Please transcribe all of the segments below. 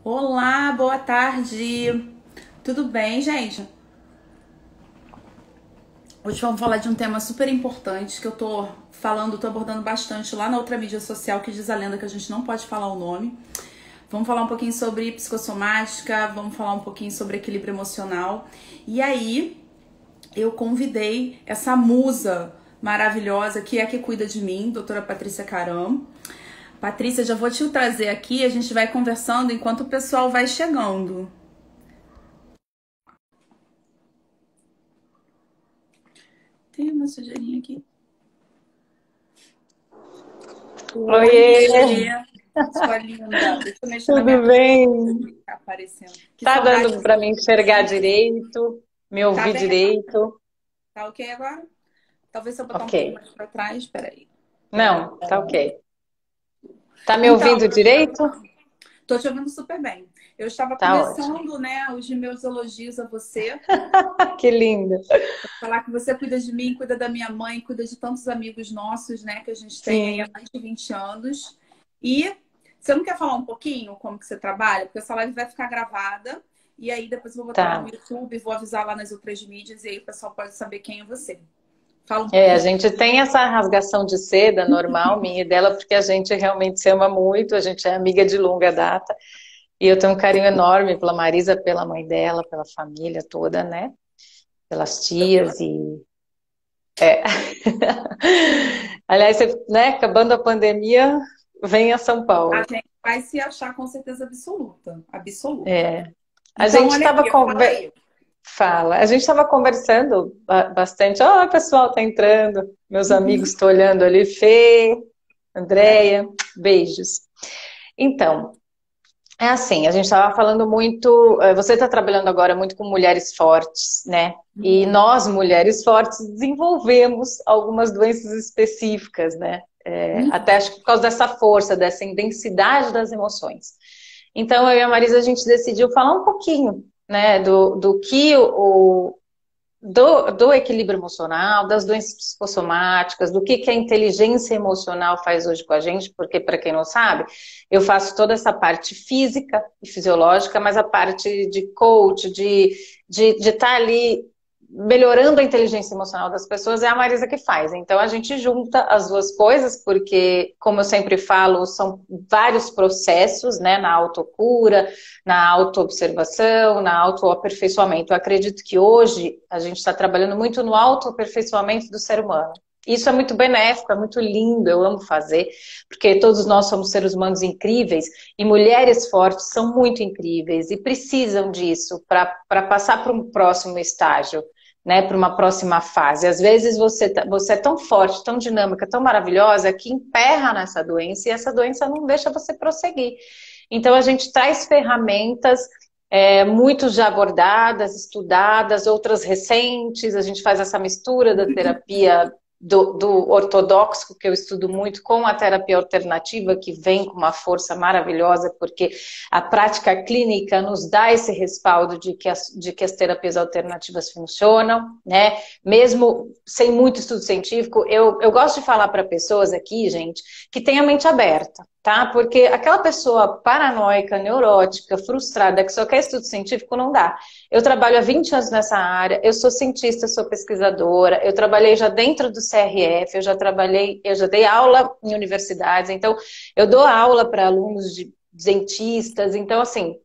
Olá, boa tarde. Tudo bem, gente? Hoje vamos falar de um tema super importante que eu tô abordando bastante lá na outra mídia social que diz a lenda que a gente não pode falar o nome. Vamos falar um pouquinho sobre psicossomática, vamos falar um pouquinho sobre equilíbrio emocional. E aí, eu convidei essa musa maravilhosa que é a que cuida de mim, doutora Patrícia Caram. Patrícia, já vou te trazer aqui, a gente vai conversando enquanto o pessoal vai chegando. Tem uma sujeirinha aqui. Oiê, Oiê, sua linda. Deixa eu mexer na minha tudo câmera bem? que tá aparecendo. Que Tá saudade dando de para me enxergar você. direito, me Tá ouvir bem agora? direito? Tá ok agora? Talvez se eu botar um Ok. pouquinho mais pra trás, peraí. Peraí. Não, tá ok. Tá me Então, ouvindo direito? tô te ouvindo super bem. Eu estava Tá ótimo. começando, né, os meus elogios a você. Que linda. Falar que você cuida de mim, cuida da minha mãe, cuida de tantos amigos nossos, né, que a gente tem aí há Sim, mais de 20 anos. E você não quer falar um pouquinho como que você trabalha? Porque essa live vai ficar gravada e aí depois eu vou botar lá no tá. YouTube, vou avisar lá nas outras mídias e aí o pessoal pode saber quem é você. Fala um É, a pouquinho. gente tem essa rasgação de seda normal, minha e dela, porque a gente realmente se ama muito, a gente é amiga de longa data. E eu tenho um carinho enorme pela Marisa, pela mãe dela, pela família toda, né? Pelas tias e aliás, você, né, acabando a pandemia, vem a São A Paulo. gente vai se achar com certeza absoluta. Absoluta. É. A Então, gente olha estava aqui, fala aí. Fala, a gente estava conversando bastante. Ó, o pessoal tá entrando, meus amigos Uhum. estão olhando ali, Fê, Olha aqui. Andréia, beijos. Então, é assim, a gente estava falando muito. Você está trabalhando agora muito com mulheres fortes, né? E Muito. nós, mulheres fortes, desenvolvemos algumas doenças específicas, né? Até Uhum. acho que por causa dessa força, dessa intensidade das emoções. Então, eu e a Marisa, a gente decidiu falar um pouquinho, né, do que do equilíbrio emocional, das doenças psicossomáticas, do que a inteligência emocional faz hoje com a gente, porque, para quem não sabe, eu faço toda essa parte física e fisiológica, mas a parte de coach, de estar ali melhorando a inteligência emocional das pessoas é a Marisa que faz. Então a gente junta as duas coisas, porque, como eu sempre falo, são vários processos, né, na autocura, na autoobservação, na autoaperfeiçoamento. Eu acredito que hoje a gente está trabalhando muito no autoaperfeiçoamento do ser humano. Isso é muito benéfico, é muito lindo, eu amo fazer, porque todos nós somos seres humanos incríveis e mulheres fortes são muito incríveis e precisam disso para passar para um próximo estágio, né, para uma próxima fase. Às vezes você é tão forte, tão dinâmica, tão maravilhosa que emperra nessa doença e essa doença não deixa você prosseguir. Então, a gente traz ferramentas muito já abordadas, estudadas, outras recentes. A gente faz essa mistura da terapia do ortodoxo, que eu estudo muito, com a terapia alternativa, que vem com uma força maravilhosa, porque a prática clínica nos dá esse respaldo de que as terapias alternativas funcionam, né? Mesmo sem muito estudo científico, eu gosto de falar para pessoas aqui, gente, que tem a mente aberta, tá? Porque aquela pessoa paranoica, neurótica, frustrada, que só quer estudo científico, não dá. Eu trabalho há 20 anos nessa área, eu sou cientista, sou pesquisadora, eu trabalhei já dentro do CRF, eu já dei aula em universidades, então eu dou aula para alunos de dentistas, então assim,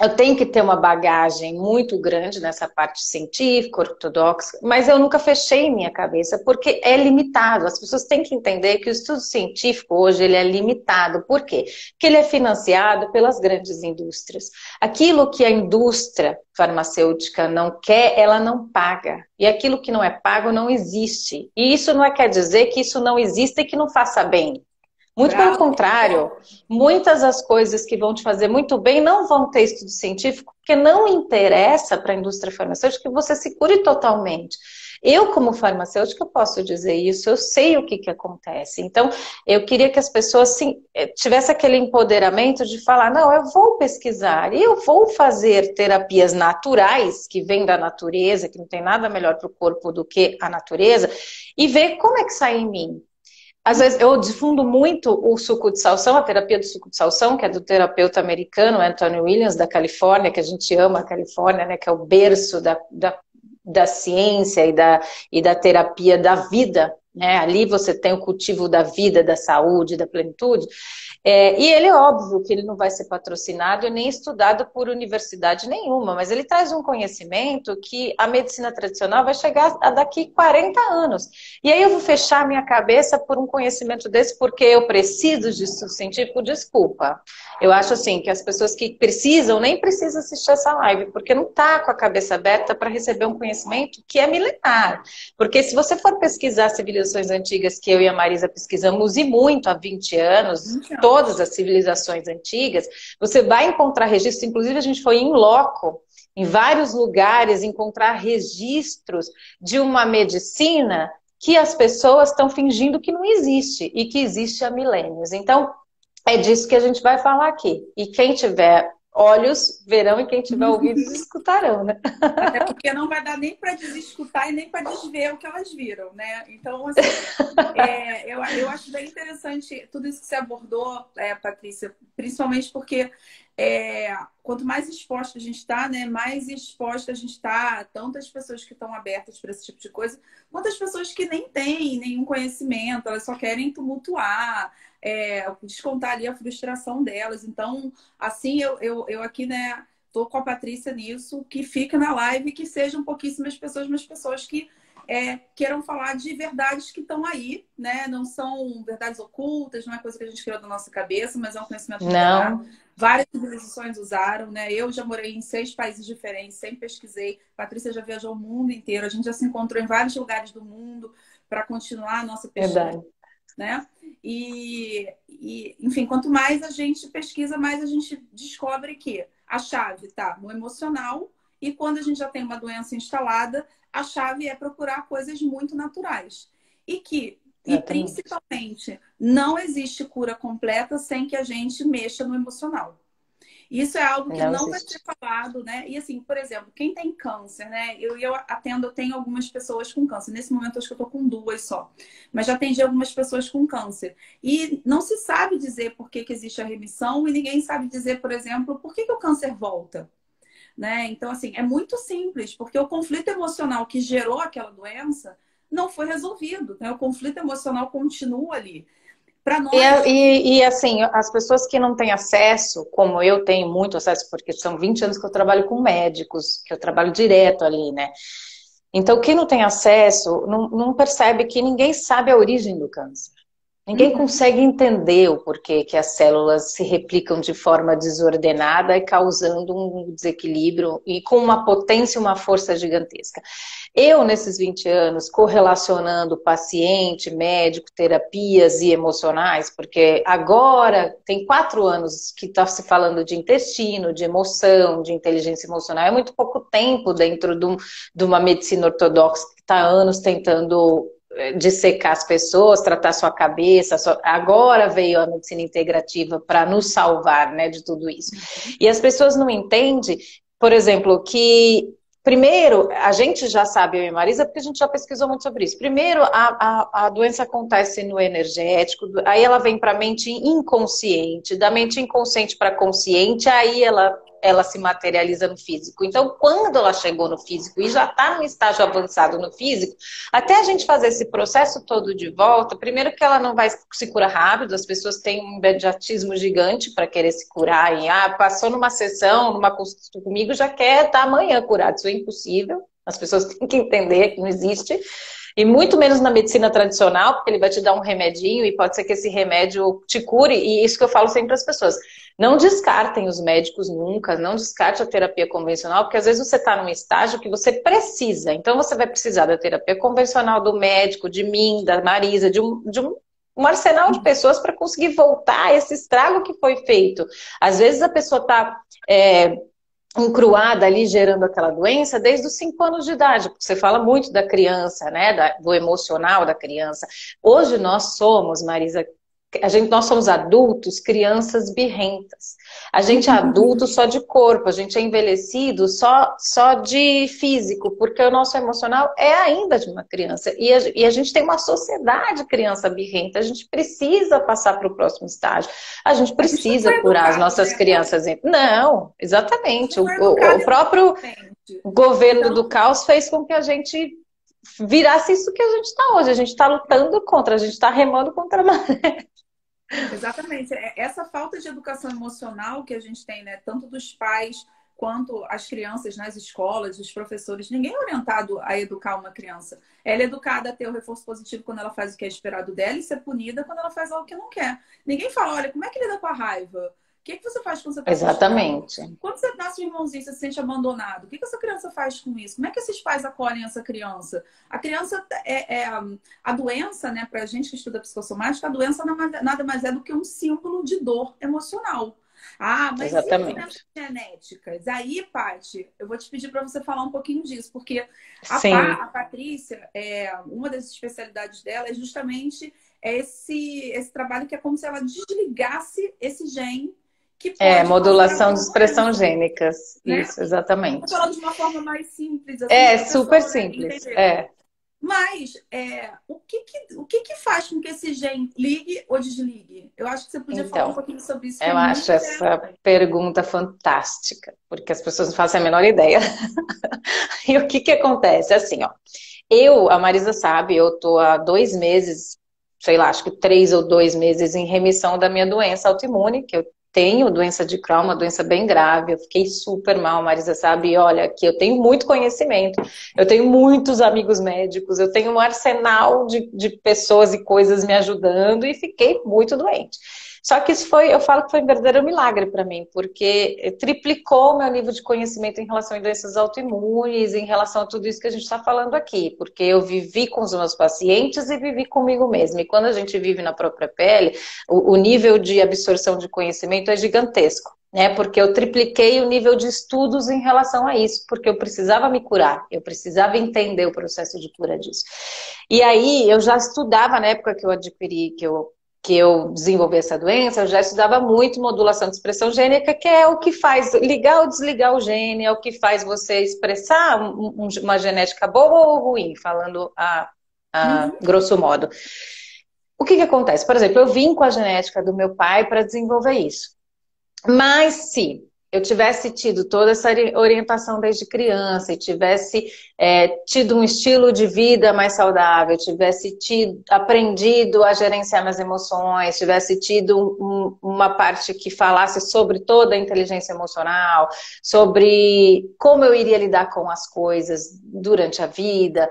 eu tenho que ter uma bagagem muito grande nessa parte científica, ortodoxa, mas eu nunca fechei minha cabeça, porque é limitado. As pessoas têm que entender que o estudo científico hoje ele é limitado. Por quê? Porque ele é financiado pelas grandes indústrias. Aquilo que a indústria farmacêutica não quer, ela não paga. E aquilo que não é pago não existe. E isso não quer dizer que isso não exista e que não faça bem. Muito pelo Bravo. contrário, muitas das coisas que vão te fazer muito bem não vão ter estudo científico, porque não interessa para a indústria farmacêutica que você se cure totalmente. Eu, como farmacêutica, posso dizer isso, eu sei o que acontece. Então, eu queria que as pessoas tivessem aquele empoderamento de falar, não, eu vou pesquisar, e eu vou fazer terapias naturais, que vêm da natureza, que não tem nada melhor para o corpo do que a natureza, e ver como é que sai em mim. Às vezes eu difundo muito o suco de salsão, a terapia do suco de salsão, que é do terapeuta americano Anthony Williams, da Califórnia, que a gente ama a Califórnia, né, que é o berço da ciência e da terapia da vida, né? Ali você tem o cultivo da vida, da saúde, da plenitude. E ele é óbvio que ele não vai ser patrocinado e nem estudado por universidade nenhuma, mas ele traz um conhecimento que a medicina tradicional vai chegar a daqui 40 anos. E aí eu vou fechar minha cabeça por um conhecimento desse porque eu preciso disso científico, desculpa. Eu acho assim que as pessoas que precisam, nem precisam assistir essa live, porque não está com a cabeça aberta para receber um conhecimento que é milenar. Porque se você for pesquisar civilizações antigas, que eu e a Marisa pesquisamos e muito há 20 anos, todas as civilizações antigas, você vai encontrar registros, inclusive a gente foi em loco, em vários lugares, encontrar registros de uma medicina que as pessoas estão fingindo que não existe e que existe há milênios. Então, é disso que a gente vai falar aqui. E quem tiver olhos verão e quem tiver ouvidos escutarão, né? Até porque não vai dar nem para desescutar e nem para desver o que elas viram, né? Então, assim, eu acho bem interessante tudo isso que você abordou, Patrícia, principalmente porque quanto mais exposta a gente está, né, mais exposta a gente está, tanto as pessoas que estão abertas para esse tipo de coisa, quanto as pessoas que nem têm nenhum conhecimento, elas só querem tumultuar, descontar ali a frustração delas. Então, assim, eu aqui, né, tô com a Patrícia nisso, que fica na live, que sejam pouquíssimas pessoas, mas pessoas que queiram falar de verdades que estão aí, né? Não são verdades ocultas, não é coisa que a gente criou da nossa cabeça, mas é um conhecimento milenar. Várias civilizações usaram, né? Eu já morei em 6 países diferentes, sempre pesquisei. A Patrícia já viajou o mundo inteiro, a gente já se encontrou em vários lugares do mundo para continuar a nossa pesquisa. Verdade. Né? Enfim, quanto mais a gente pesquisa, mais a gente descobre que a chave está no emocional e quando a gente já tem uma doença instalada, a chave é procurar coisas muito naturais. E principalmente, não existe cura completa sem que a gente mexa no emocional. Isso é algo que não vai ser falado, né? E assim, por exemplo, quem tem câncer, né? Eu tenho algumas pessoas com câncer. Nesse momento, acho que eu tô com 2 só. Mas já atendi algumas pessoas com câncer. E não se sabe dizer por que existe a remissão e ninguém sabe dizer, por exemplo, por que o câncer volta. Né? Então, assim, é muito simples, porque o conflito emocional que gerou aquela doença não foi resolvido, né? O conflito emocional continua ali. Para nós... assim, as pessoas que não têm acesso, como eu tenho muito acesso, porque são 20 anos que eu trabalho com médicos, que eu trabalho direto ali, né? Então, quem não tem acesso, não percebe que ninguém sabe a origem do câncer. Ninguém consegue entender o porquê que as células se replicam de forma desordenada e causando um desequilíbrio e com uma potência e uma força gigantesca. Eu, nesses 20 anos, correlacionando paciente, médico, terapias e emocionais, porque agora tem 4 anos que está se falando de intestino, de emoção, de inteligência emocional. É muito pouco tempo dentro de uma medicina ortodoxa que está há anos tentando dissecar as pessoas, tratar sua cabeça. Agora veio a medicina integrativa para nos salvar, né, de tudo isso. E as pessoas não entendem, por exemplo, que primeiro, a gente já sabe, eu e Marisa, porque a gente já pesquisou muito sobre isso. Primeiro, a doença acontece no energético, aí ela vem para a mente inconsciente, da mente inconsciente para consciente, aí ela se materializa no físico. Então, quando ela chegou no físico e já está num estágio avançado no físico, até a gente fazer esse processo todo de volta, primeiro que ela não vai se curar rápido, as pessoas têm um imediatismo gigante para querer se curar. Passou numa sessão, numa consulta comigo, já quer estar amanhã curado. Isso é impossível. As pessoas têm que entender que não existe. E muito menos na medicina tradicional, porque ele vai te dar um remedinho e pode ser que esse remédio te cure. E isso que eu falo sempre para as pessoas. Não descartem os médicos nunca, não descarte a terapia convencional, porque às vezes você está num estágio que você precisa. Então você vai precisar da terapia convencional, do médico, de mim, da Marisa, de um arsenal de pessoas para conseguir voltar a esse estrago que foi feito. Às vezes a pessoa está encruada ali, gerando aquela doença desde os 5 anos de idade, porque você fala muito da criança, né, do emocional da criança. Hoje nós somos, Marisa, nós somos adultos, crianças birrentas. A gente é adulto só de corpo, a gente é envelhecido só de físico, porque o nosso emocional é ainda de uma criança. E a gente tem uma sociedade criança birrenta, a gente precisa passar para o próximo estágio, a gente A gente não precisa foi curar as educado, nossas né? crianças. Não, A gente exatamente. não foi educado O próprio emocionalmente. governo do Então, caos fez com que a gente virasse isso que a gente está hoje. A gente está lutando contra, a gente está remando contra a maré. exatamente. Essa falta de educação emocional que a gente tem, né? Tanto dos pais quanto as crianças nas escolas, os professores, ninguém é orientado a educar uma criança. Ela é educada a ter o reforço positivo quando ela faz o que é esperado dela e ser punida quando ela faz algo que não quer. Ninguém fala, olha, como é que lida com a raiva? O que você faz quando você está frustrado? Exatamente. Quando você nasce um irmãozinho, você se sente abandonado. O que essa criança faz com isso? Como é que esses pais acolhem essa criança? A criança a doença, né, para a gente que estuda psicossomática, a doença nada mais é do que um símbolo de dor emocional. Ah, mas e as Exatamente. doenças genéticas? Aí, Paty, eu vou te pedir para você falar um pouquinho disso, porque Sim. A Patrícia, uma das especialidades dela é justamente esse trabalho que é como se ela desligasse esse gene que pode causar Modulação de alguma expressão doença, gênicas. né? Isso, Vou exatamente. falar de uma forma mais simples, assim, É para a super pessoa, né, simples. entender. É. Mas o que que faz com que esse gene ligue ou desligue? Eu acho que você podia falar um Então, pouquinho sobre isso, que é eu muito acho essa interessante. pergunta fantástica, porque as pessoas não fazem a menor ideia. E o que que acontece? Assim, ó, a Marisa sabe, eu tô há 2 meses, sei lá, acho que 3 ou 2 meses em remissão da minha doença autoimune, que eu tenho doença de Crohn, uma doença bem grave, eu fiquei super mal, a Marisa sabe, e olha, que eu tenho muito conhecimento, eu tenho muitos amigos médicos, eu tenho um arsenal de pessoas e coisas me ajudando e fiquei muito doente. Só que isso foi, eu falo que foi um verdadeiro milagre para mim, porque triplicou o meu nível de conhecimento em relação a doenças autoimunes, em relação a tudo isso que a gente está falando aqui, porque eu vivi com os meus pacientes e vivi comigo mesma. E quando a gente vive na própria pele, o nível de absorção de conhecimento é gigantesco. Né, porque eu tripliquei o nível de estudos em relação a isso, porque eu precisava me curar, eu precisava entender o processo de cura disso. E aí eu já estudava na época que eu adquiri, que eu desenvolvi essa doença, eu já estudava muito modulação de expressão gênica, que é o que faz ligar ou desligar o gene, é o que faz você expressar uma genética boa ou ruim, falando a Uhum. grosso modo. O que que acontece? Por exemplo, eu vim com a genética do meu pai para desenvolver isso. Mas se eu tivesse tido toda essa orientação desde criança e tivesse tido um estilo de vida mais saudável, tivesse aprendido a gerenciar minhas emoções, tivesse tido uma parte que falasse sobre toda a inteligência emocional, sobre como eu iria lidar com as coisas durante a vida,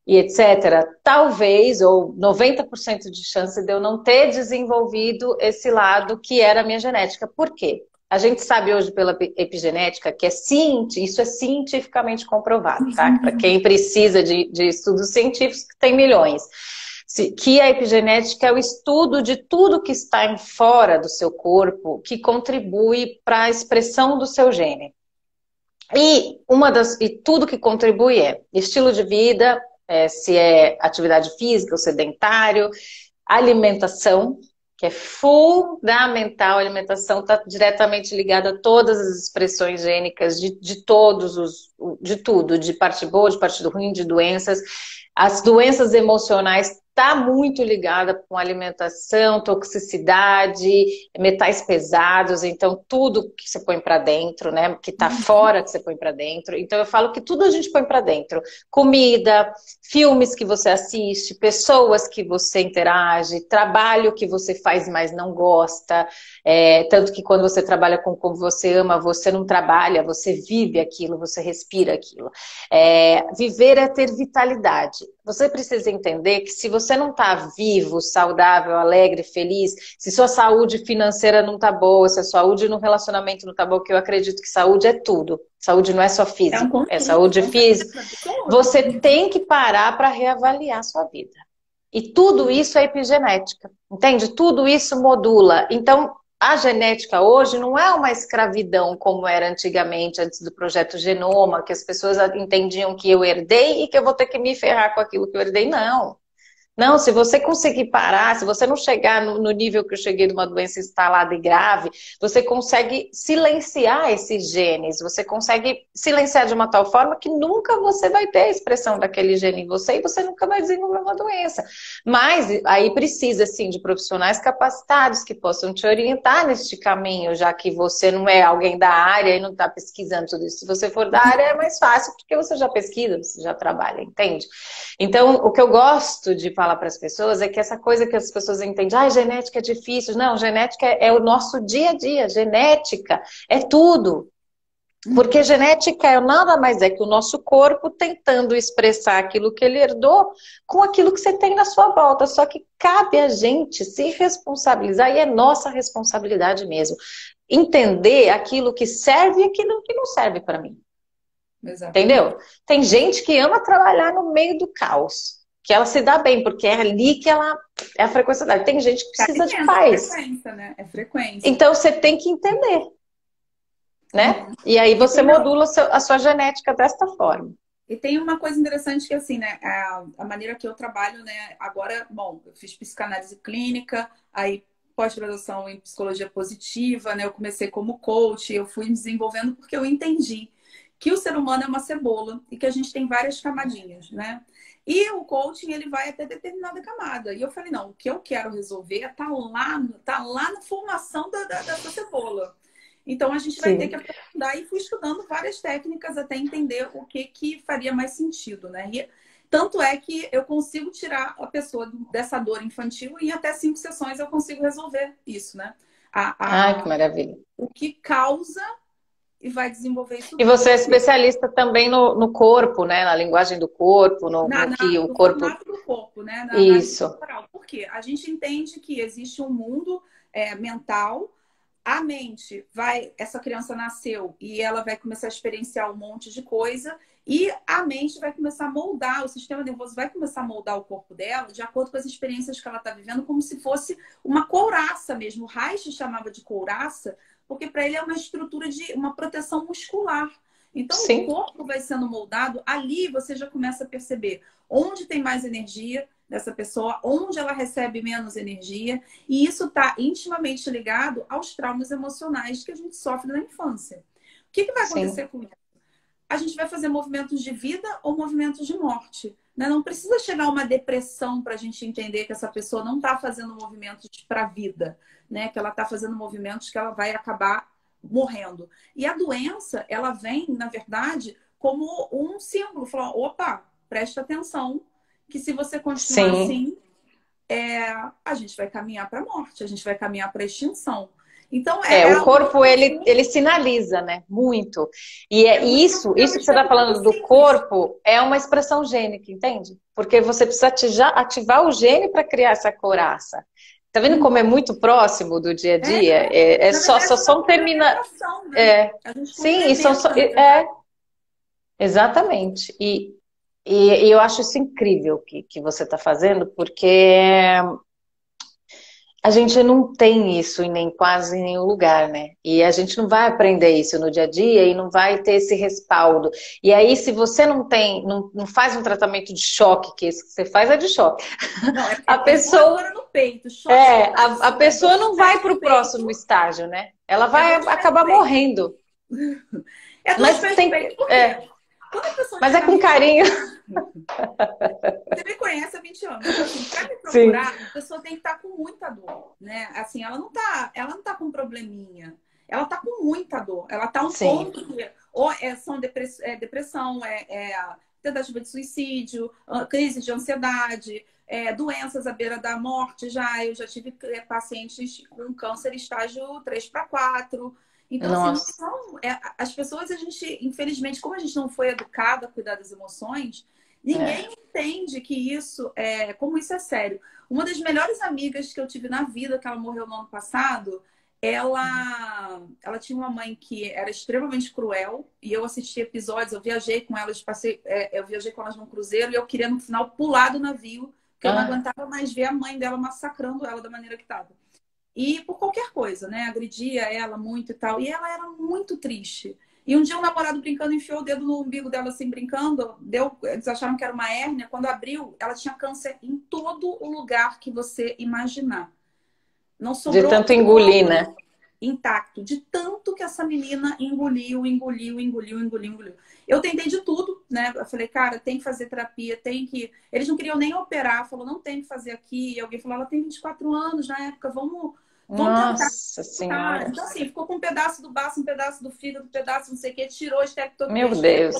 e etc., talvez, ou 90% de chance de eu não ter desenvolvido esse lado que era a minha genética. Por quê? A gente sabe hoje pela epigenética que isso é cientificamente comprovado, tá? Para quem precisa de estudos científicos, que tem milhões. Que a epigenética é o estudo de tudo que está em fora do seu corpo que contribui para a expressão do seu gene. E tudo que contribui é estilo de vida, se é atividade física ou sedentário, alimentação, que é fundamental. A alimentação está diretamente ligada a todas as expressões gênicas de de tudo, de parte boa, de parte ruim, de doenças. As doenças emocionais está muito ligada com alimentação, toxicidade, metais pesados, então tudo que você põe para dentro, né, que está fora que você põe para dentro. Então eu falo que tudo a gente põe para dentro. Comida, filmes que você assiste, pessoas que você interage, trabalho que você faz mas não gosta, tanto que quando você trabalha com como você ama, você não trabalha, você vive aquilo, você respira aquilo. Viver é ter vitalidade. Você precisa entender que se você não está vivo, saudável, alegre, feliz, se sua saúde financeira não está boa, se a saúde no relacionamento não está boa, que eu acredito que saúde é tudo. Saúde não é só É um físico, é conjunto, saúde com física. certeza, absoluta. Você tem que parar para reavaliar a sua vida. E tudo isso é epigenética, entende? Tudo isso modula. Então, a genética hoje não é uma escravidão como era antigamente, antes do projeto Genoma, que as pessoas entendiam que eu herdei e que eu vou ter que me ferrar com aquilo que eu herdei. Não. Não, se você conseguir parar, se você não chegar no nível que eu cheguei de uma doença instalada e grave, você consegue silenciar esses genes, você consegue silenciar de uma tal forma que nunca você vai ter a expressão daquele gene em você e você nunca vai desenvolver uma doença. Mas aí precisa, sim, de profissionais capacitados que possam te orientar neste caminho, já que você não é alguém da área e não está pesquisando tudo isso. Se você for da área, é mais fácil, porque você já pesquisa, você já trabalha, entende? Então, o que eu gosto de falar para as pessoas é que essa coisa que as pessoas entendem, genética é difícil. Não, genética é o nosso dia a dia. Genética é tudo. Porque genética nada mais é que o nosso corpo tentando expressar aquilo que ele herdou com aquilo que você tem na sua volta. Só que cabe a gente se responsabilizar, e é nossa responsabilidade mesmo. Entender aquilo que serve e aquilo que não serve para mim. Exatamente. Entendeu? Tem gente que ama trabalhar no meio do caos, que ela se dá bem, porque é ali que ela é a frequência dela. Tem gente que precisa de paz. É frequência, né? É frequência. Então você tem que entender, né? E aí você modula a sua genética desta forma. E tem uma coisa interessante que, assim, né? A maneira que eu trabalho, né? Agora, bom, eu fiz psicanálise clínica, aí pós-graduação em psicologia positiva, né? Eu comecei como coach, eu fui me desenvolvendo porque eu entendi que o ser humano é uma cebola e que a gente tem várias camadinhas, né? E o coaching, ele vai até determinada camada. E eu falei, não, o que eu quero resolver tá lá na formação dessa cebola. Então, a gente vai ter que aprofundar e fui estudando várias técnicas até entender o que faria mais sentido, né? E tanto é que eu consigo tirar a pessoa dessa dor infantil e em até 5 sessões eu consigo resolver isso, né? Ai, que maravilha. O que causa e vai desenvolver isso. E você é especialista também no corpo, né? Na linguagem do corpo, no que o corpo... formato do corpo, né? Isso. Por quê? A gente entende que existe um mundo mental. A mente essa criança nasceu e ela vai começar a experienciar um monte de coisa e a mente vai começar a moldar, o sistema nervoso vai começar a moldar o corpo dela de acordo com as experiências que ela está vivendo, como se fosse uma couraça mesmo. O Reich chamava de couraça, porque para ele é uma estrutura de uma proteção muscular. Então, o corpo vai sendo moldado, ali você já começa a perceber onde tem mais energia dessa pessoa, onde ela recebe menos energia, e isso está intimamente ligado aos traumas emocionais que a gente sofre na infância. O que vai acontecer com isso? A gente vai fazer movimentos de vida ou movimentos de morte. Né? Não precisa chegar a uma depressão para a gente entender que essa pessoa não está fazendo movimentos para a vida, né? Que ela está fazendo movimentos que ela vai acabar morrendo. E a doença, ela vem, na verdade, como um símbolo. Falar, opa, presta atenção, que se você continuar assim, a gente vai caminhar para a morte, a gente vai caminhar para a extinção. Então, o corpo, ele sinaliza, né? Muito. E isso que você está falando do corpo é uma expressão gênica, entende? Porque você precisa ativar o gene para criar essa couraça. Tá vendo como é muito próximo do dia a dia? Só termina. Né? Sim, exatamente. E eu acho isso incrível que você está fazendo, porque a gente não tem isso em quase nenhum lugar, né? E a gente não vai aprender isso no dia a dia e não vai ter esse respaldo. E aí, se você não faz um tratamento de choque, que esse que você faz é de choque. Não, a pessoa no peito, choque a pessoa não vai para o próximo estágio, né? Ela vai acabar morrendo. Mas tem mas é com carinho. Você me conhece há 20 anos. Então, assim, para me procurar, a pessoa tem que estar com muita dor, né? Assim, ela não tá com um probleminha. Ela tá com muita dor. Ela tá ponto que ou depressão, tentativa de suicídio, crise de ansiedade, doenças à beira da morte eu já tive pacientes com câncer estágio 3 para 4. Então, assim, as pessoas, a gente, infelizmente, como a gente não foi educado a cuidar das emoções, ninguém entende que como isso é sério. Uma das melhores amigas que eu tive na vida, que ela morreu no ano passado, ela tinha uma mãe que era extremamente cruel, e eu assisti episódios, eu viajei com elas, eu viajei com elas num cruzeiro, e eu queria, no final, pular do navio, porque eu não aguentava mais ver a mãe dela massacrando ela da maneira que estava. E por qualquer coisa, né? Agredia ela muito e tal. E ela era muito triste. E um dia um namorado brincando enfiou o dedo no umbigo dela assim, brincando, eles acharam que era uma hérnia. Quando abriu, ela tinha câncer em todo o lugar que você imaginar. Não De sobrou tanto um engolir, órgão né? intacto, de tanto que essa menina engoliu. Eu tentei de tudo, né? Eu falei, cara, tem que fazer terapia, tem que. Eles não queriam nem operar, falou, não tem que fazer aqui. E alguém falou, ela tem 24 anos na época, vamos tentar. Nossa Tá. Senhora. Então, assim, ficou com um pedaço do baço, um pedaço do fígado, um pedaço não sei o que, tirou a Meu esterectomia Deus.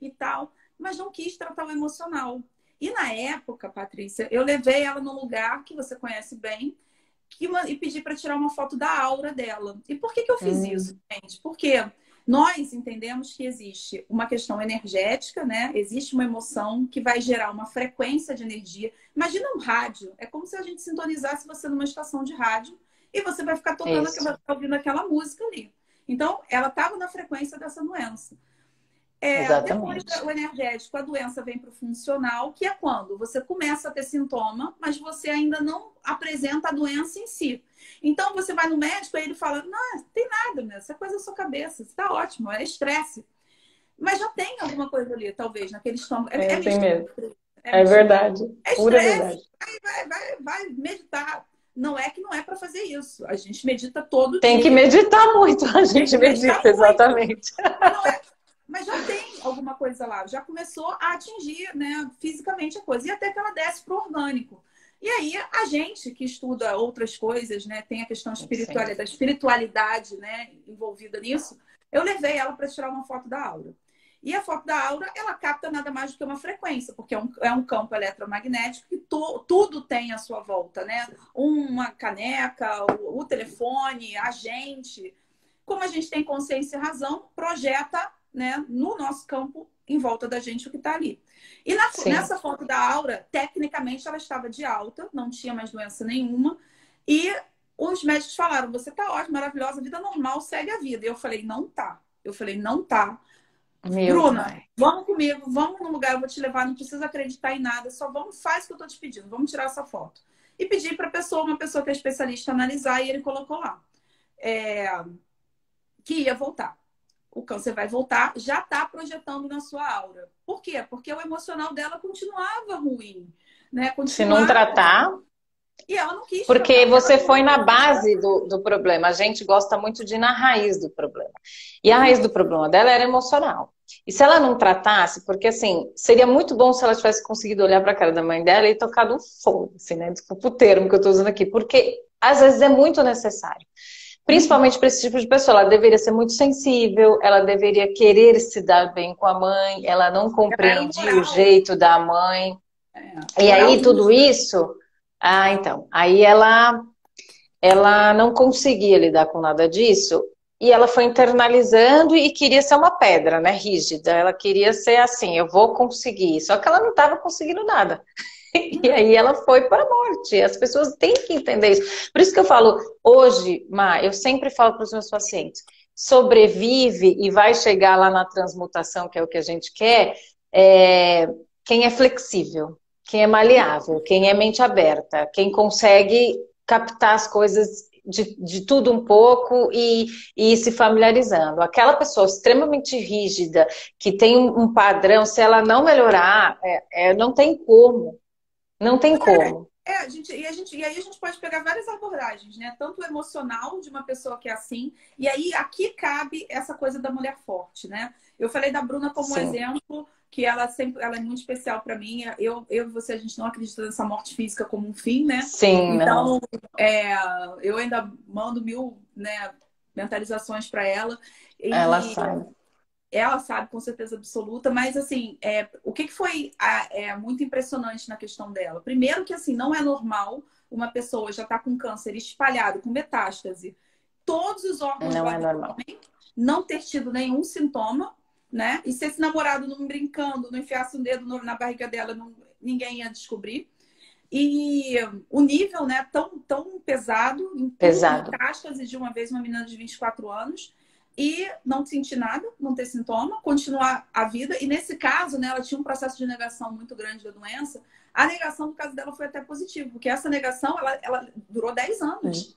e tal, mas não quis tratar o emocional. E na época, Patrícia, eu levei ela num lugar que você conhece bem, e pedi para tirar uma foto da aura dela. E por que eu fiz isso, gente? Porque nós entendemos que existe uma questão energética, né? Existe uma emoção que vai gerar uma frequência de energia. Imagina um rádio. É como se a gente sintonizasse você numa estação de rádio e você vai ficar tocando, Isso. ouvindo aquela música ali. Então, ela estava na frequência dessa doença. Depois Exatamente. do energético, a doença vem para o funcional, que é quando você começa a ter sintoma, mas você ainda não apresenta a doença em si. Então, você vai no médico e ele fala, não, tem nada, né? Isso é coisa da sua cabeça, está ótimo, é estresse. Mas já tem alguma coisa ali, talvez, naquele estômago. É Tem mentira. medo. É É mentira. verdade. É Pura estresse. verdade. Vai meditar. Não é que não é para fazer isso. A gente medita todo Tem que dia. meditar muito, a Tem gente que meditar medita, muito. exatamente. Mas não é. Mas já tem alguma coisa lá, já começou a atingir, né, fisicamente a coisa. E até que ela desce pro orgânico. E aí, a gente que estuda outras coisas, né, tem a questão espiritual, Sim. da espiritualidade, né, envolvida nisso, eu levei ela para tirar uma foto da aura. E a foto da aura, ela capta nada mais do que uma frequência, porque é um campo eletromagnético que tudo tem à sua volta, né? Uma caneca, o telefone, a gente. Como a gente tem consciência e razão, projeta, né, no nosso campo, em volta da gente, o que está ali. E Sim. nessa foto da aura, tecnicamente, ela estava de alta, não tinha mais doença nenhuma. E os médicos falaram, você está ótima, maravilhosa, vida normal, segue a vida. E eu falei, não tá. Eu falei, não tá. Meu Bruna, pai. vamos comigo, vamos no lugar, eu vou te levar, não precisa acreditar em nada, só vamos, faz o que eu tô te pedindo, vamos tirar essa foto. E pedi para uma pessoa que é especialista, analisar, e ele colocou lá que ia voltar. O câncer vai voltar, já está projetando na sua aura. Por quê? Porque o emocional dela continuava ruim, né? Se não Continuava. tratar, E ela não quis porque tratar. você foi na base do problema. A gente gosta muito de ir na raiz do problema. E a raiz do problema dela era emocional. E se ela não tratasse, porque assim, seria muito bom se ela tivesse conseguido olhar para a cara da mãe dela e tocado um foda-se, né? Desculpa o termo que eu estou usando aqui, porque às vezes é muito necessário. Principalmente para esse tipo de pessoa, ela deveria ser muito sensível, ela deveria querer se dar bem com a mãe, ela não Ela era compreendia o moral. jeito da mãe. E Moral aí tudo justa. isso, então, aí ela não conseguia lidar com nada disso e ela foi internalizando e queria ser uma pedra, né, rígida. Ela queria ser assim, eu vou conseguir. Só que ela não estava conseguindo nada. E aí ela foi para a morte. As pessoas têm que entender isso. Por isso que eu falo, hoje, eu sempre falo para os meus pacientes, sobrevive e vai chegar lá na transmutação, que é o que a gente quer, quem é flexível, quem é maleável, quem é mente aberta, quem consegue captar as coisas de tudo um pouco e ir se familiarizando. Aquela pessoa extremamente rígida, que tem um padrão, se ela não melhorar, não tem como. Não tem como. E aí a gente pode pegar várias abordagens, né? Tanto o emocional de uma pessoa que é assim, e aí aqui cabe essa coisa da mulher forte, né? Eu falei da Bruna como um Sim. exemplo, que ela é muito especial para mim. Eu e você, a gente não acredita nessa morte física como um fim, né? Sim, Então, não. eu ainda mando 1000, né, mentalizações para ela. Ela E sabe. ela sabe com certeza absoluta, mas assim, o que foi muito impressionante na questão dela? Primeiro que assim, não é normal uma pessoa já estar com câncer espalhado, com metástase, todos os órgãos do Não é normal. abdômen, não ter tido nenhum sintoma, né? E se esse namorado não brincando, não enfiasse um dedo na barriga dela, ninguém ia descobrir. E o nível, né, tão pesado, em tudo, Pesado. metástase de uma vez, uma menina de 24 anos, e não sentir nada, não ter sintoma, continuar a vida. E nesse caso, né, ela tinha um processo de negação muito grande da doença. A negação, no caso dela, foi até positivo, porque essa negação, ela durou 10 anos.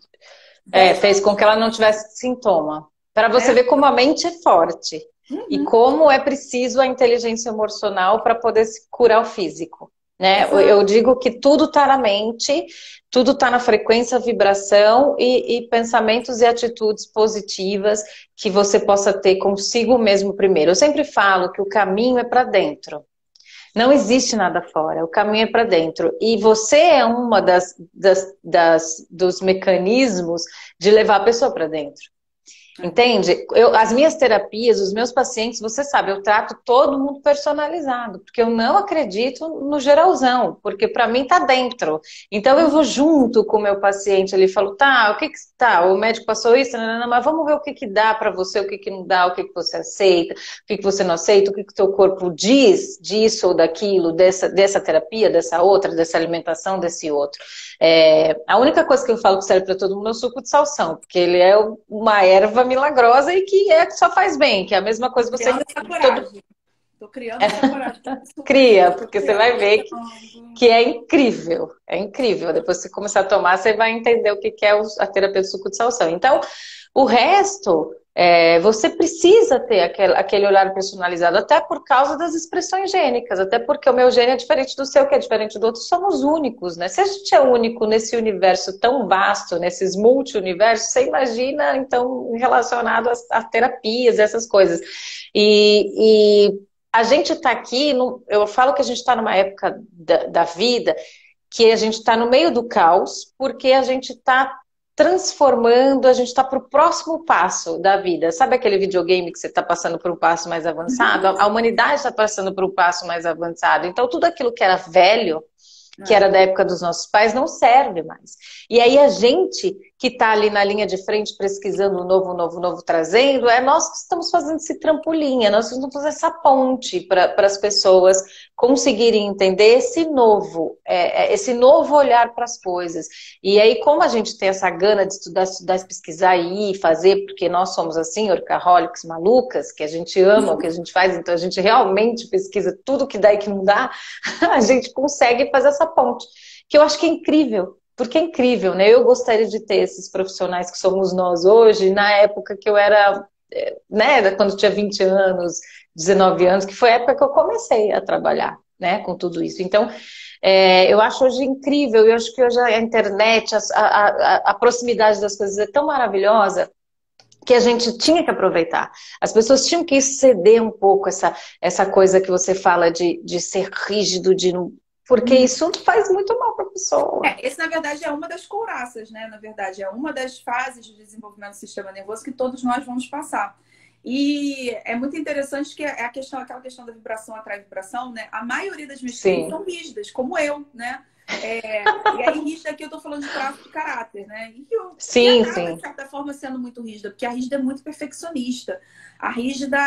10 Fez anos. com que ela não tivesse sintoma. Para você ver como a mente é forte e Uhum. como é preciso a inteligência emocional para poder se curar o físico, né? Exato. Eu digo que tudo está na mente, tudo está na frequência, vibração e pensamentos e atitudes positivas que você possa ter consigo mesmo primeiro. Eu sempre falo que o caminho é para dentro. Não existe nada fora, o caminho é para dentro. E você é uma dos mecanismos de levar a pessoa para dentro. Entende? As minhas terapias, os meus pacientes, você sabe, eu trato todo mundo personalizado, porque eu não acredito no geralzão, porque para mim tá dentro. Então eu vou junto com o meu paciente, ele fala, tá, o que que tá? O médico passou isso, não, não, não, mas vamos ver o que que dá para você, o que que não dá, o que que você aceita, o que que você não aceita, o que que o teu corpo diz disso ou daquilo, dessa terapia, dessa outra, dessa alimentação, desse outro. A única coisa que eu falo que serve para todo mundo é o suco de salsão, porque ele é uma erva milagrosa e que só faz bem, que é a mesma coisa Tô você criando essa todo coragem. Tô criando essa coragem. cria, Tô porque você vai criando, ver tomando. que é incrível, é incrível. Depois que você começar a tomar, você vai entender o que que é a terapia do suco de salsão. Então, o resto, você precisa ter aquele olhar personalizado, até por causa das expressões gênicas, até porque o meu gene é diferente do seu, que é diferente do outro, somos únicos, né? Se a gente é único nesse universo tão vasto, nesses multi-universos, você imagina, então, relacionado às terapias, essas coisas. E a gente está aqui, eu falo que a gente está numa época da vida que a gente está no meio do caos, porque a gente está transformando, a gente está para o próximo passo da vida. Sabe aquele videogame que você está passando por um passo mais avançado? A humanidade está passando por um passo mais avançado. Então, tudo aquilo que era velho, que era da época dos nossos pais, não serve mais. E aí a gente que está ali na linha de frente pesquisando o novo, novo, novo, trazendo, é nós que estamos fazendo esse trampolim, nós que estamos fazendo essa ponte para as pessoas conseguirem entender esse novo olhar para as coisas. E aí, como a gente tem essa gana de estudar, pesquisar e ir fazer, porque nós somos assim, workaholics malucas, que a gente ama o que a gente faz, então a gente realmente pesquisa tudo que dá e que não dá, a gente consegue fazer essa ponte, que eu acho que é incrível, porque é incrível, né? Eu gostaria de ter esses profissionais que somos nós hoje, na época que eu era, né, quando eu tinha 20 anos, 19 anos, que foi a época que eu comecei a trabalhar, né, com tudo isso. Então, eu acho hoje incrível, eu acho que hoje a internet, a proximidade das coisas é tão maravilhosa, que a gente tinha que aproveitar. As pessoas tinham que ceder um pouco essa coisa que você fala de ser rígido, de não... Porque isso faz muito mal para a pessoa. Esse, na verdade, é uma das couraças, né? Na verdade, é uma das fases de desenvolvimento do sistema nervoso que todos nós vamos passar. E é muito interessante que aquela questão da vibração atrai vibração, né? A maioria das minhas clientes Sim. são rígidas, como eu, né? E aí, rígida aqui eu tô falando de traço de caráter, né? E Sim, acaba, sim. de certa forma, sendo muito rígida, porque a rígida é muito perfeccionista. A rígida.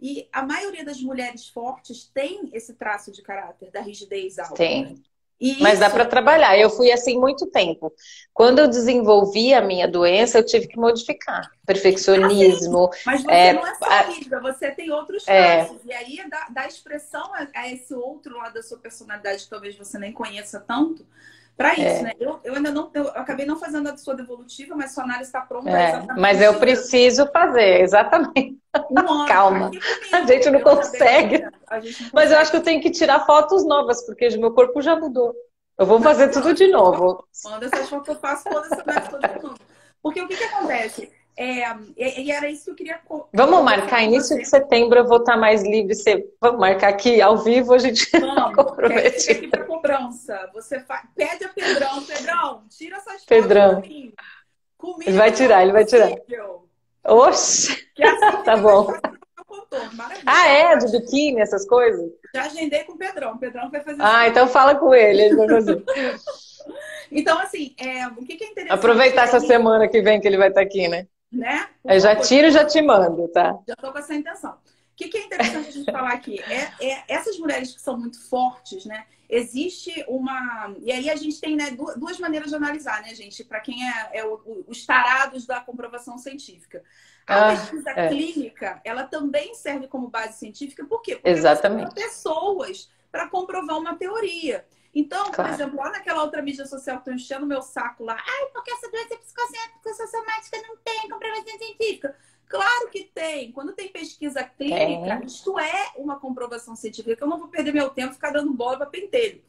E a maioria das mulheres fortes tem esse traço de caráter, da rigidez alta. Tem. E Mas dá isso. para trabalhar. Eu fui assim muito tempo. Quando eu desenvolvi a minha doença, eu tive que modificar. Perfeccionismo. Mas você É, não é só rígida, você tem outros é, traços. E aí dá expressão a esse outro lado da sua personalidade que talvez você nem conheça tanto. Para isso, né? Eu ainda não, eu acabei não fazendo a sua devolutiva, mas sua análise está pronta mas exatamente eu isso. preciso fazer, exatamente. Um ano Calma. aqui A comigo. gente não Eu acabei, consegue. a gente não Mas eu acho que consegue. eu tenho que tirar fotos novas, porque o meu corpo já mudou. Eu vou fazer tudo de novo. Manda essas fotos que eu faço toda essa análise toda de novo. Porque o que que acontece? E era isso que eu queria Vamos conversar marcar com início de você. setembro, eu vou estar mais livre. Vamos marcar aqui ao vivo, a gente Vamos, que aí fica compromete. aqui para cobrança. Você pede a Pedrão, Pedrão, tira essas fotos para Pedrão, mim. ele Comigo vai não é tirar, ele vai tirar. possível. Oxe, Que assim tá fica mais bom. fácil do meu contorno. Ah, Maravilha. é? De biquíni, essas coisas? Já agendei com o Pedrão. O Pedrão vai fazer isso Ah, comigo. então fala com ele vai fazer. Então, assim, o que é interessante Aproveitar essa aí, semana que vem que ele vai estar aqui, né? né? Por Eu já favor, tiro e já te mando, tá? já estou com essa intenção. O que é interessante a gente falar aqui? Essas mulheres que são muito fortes, né? Existe uma. E aí a gente tem, né, duas maneiras de analisar, né, gente? Para quem os tarados da comprovação científica. A pesquisa É, clínica, ela também serve como base científica, por quê? Porque você usa exatamente. pessoas para comprovar uma teoria. Então, por Claro. exemplo, lá naquela outra mídia social que estão enchendo o meu saco lá, ai, porque essa doença psicossomática não tem comprovação científica. Claro que tem. Quando tem pesquisa clínica, Tem. isto é uma comprovação científica, que eu não vou perder meu tempo e ficar dando bola para pentelho.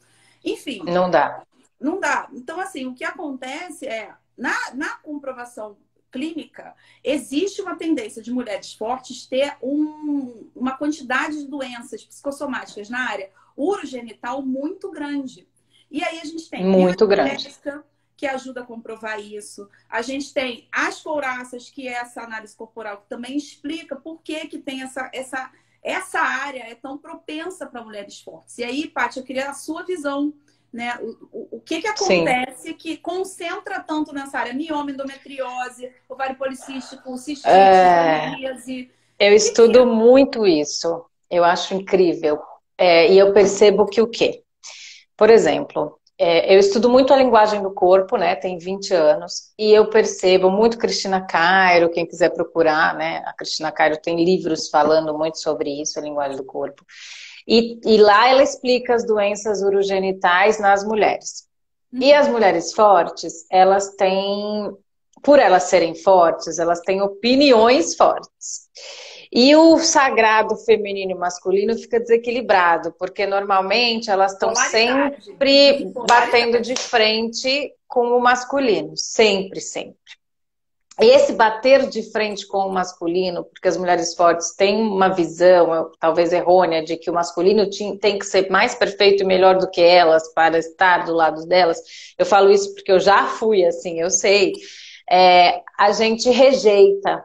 Enfim, Não dá. não dá. Então, assim, o que acontece é, na comprovação clínica, existe uma tendência de mulheres fortes ter uma quantidade de doenças psicossomáticas na área urogenital muito grande. E aí a gente tem Muito grande. biogenética, que ajuda a comprovar isso. A gente tem as couraças, que é essa análise corporal, que também explica por que tem essa área é tão propensa para mulheres fortes. E aí, Paty, eu queria a sua visão, né? O que Sim. acontece que concentra tanto nessa área? Mioma, endometriose, ovário policístico, cistite, É, candidíase. eu O que estudo é? muito isso. Eu acho incrível. E eu percebo que o quê? Por exemplo, eu estudo muito a linguagem do corpo, né? Tem 20 anos, e eu percebo muito Cristina Cairo, quem quiser procurar, né? A Cristina Cairo tem livros falando muito sobre isso, a linguagem do corpo. E lá ela explica as doenças urogenitais nas mulheres. E as Uhum. mulheres fortes, elas têm, por elas serem fortes, elas têm opiniões fortes. E o sagrado feminino e masculino fica desequilibrado, porque normalmente elas estão Polaridade. sempre batendo Polaridade. de frente com o masculino, sempre, sempre. E esse bater de frente com o masculino, porque as mulheres fortes têm uma visão, talvez errônea, de que o masculino tem que ser mais perfeito e melhor do que elas para estar do lado delas. Eu falo isso porque eu já fui assim, eu sei. A gente rejeita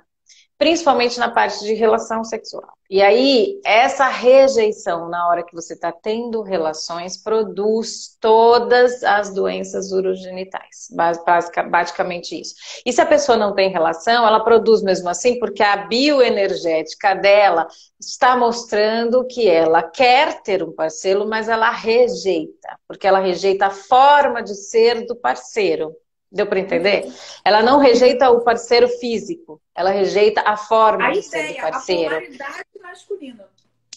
principalmente na parte de relação sexual. E aí, essa rejeição na hora que você está tendo relações produz todas as doenças urogenitais. Basicamente isso. E se a pessoa não tem relação, ela produz mesmo assim, porque a bioenergética dela está mostrando que ela quer ter um parceiro, mas ela rejeita, porque ela rejeita a forma de ser do parceiro. Deu para entender? Ela não rejeita o parceiro físico, ela rejeita a forma A de ser do ideia, a parceiro. polaridade masculina.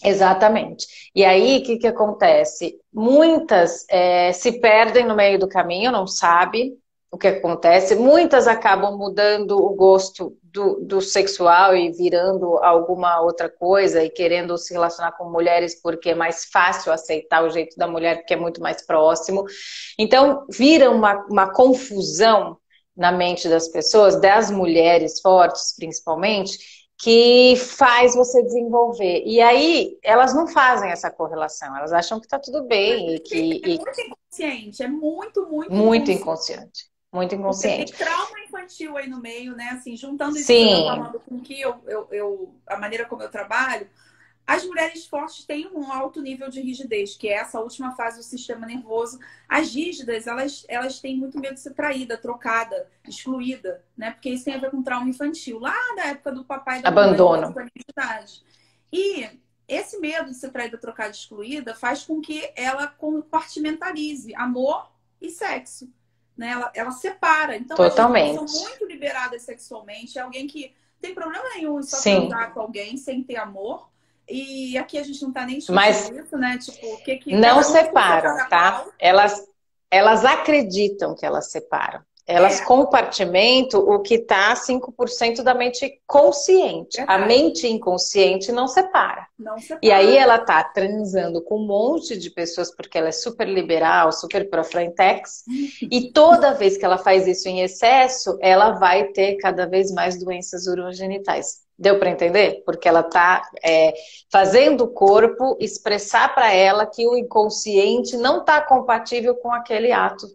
Exatamente. E aí, o que acontece? Muitas se perdem no meio do caminho, não sabe o que acontece. Muitas acabam mudando o gosto do sexual e virando alguma outra coisa e querendo se relacionar com mulheres porque é mais fácil aceitar o jeito da mulher, porque é muito mais próximo. Então, vira uma confusão na mente das pessoas, das mulheres fortes principalmente, que faz você desenvolver. E aí, elas não fazem essa correlação, elas acham que está tudo bem É muito inconsciente, é muito, muito muito inconsciente. inconsciente. Muito Porque tem inconsciente. trauma infantil aí no meio, né? Assim, juntando isso que você está Sim, falando com o que a maneira como eu trabalho, as mulheres fortes têm um alto nível de rigidez, que é essa última fase do sistema nervoso. As rígidas, elas têm muito medo de ser traída, trocada, excluída, né? Porque isso tem a ver com trauma infantil, lá da época do papai e da mamãe, da abandono. idade. E esse medo de ser traída, trocada, excluída faz com que ela compartimentalize amor e sexo. Né? Ela separa. Então, as gente são Totalmente. muito liberadas sexualmente. É alguém que tem problema nenhum em só Sim. transar com alguém sem ter amor. E aqui a gente não tá nem Mas discutindo isso, né? Tipo, o que não cada um com seu separam, cada tá? qual. Elas acreditam que elas separam. Elas É, compartimentam o que está 5% da mente consciente. A verdade. mente inconsciente não separa. Não E aí separa. ela tá transando com um monte de pessoas porque ela é super liberal, super pro-frentex. E toda vez que ela faz isso em excesso, ela vai ter cada vez mais doenças urogenitais. Deu para entender? Porque ela tá fazendo o corpo expressar para ela que o inconsciente não tá compatível com aquele ato.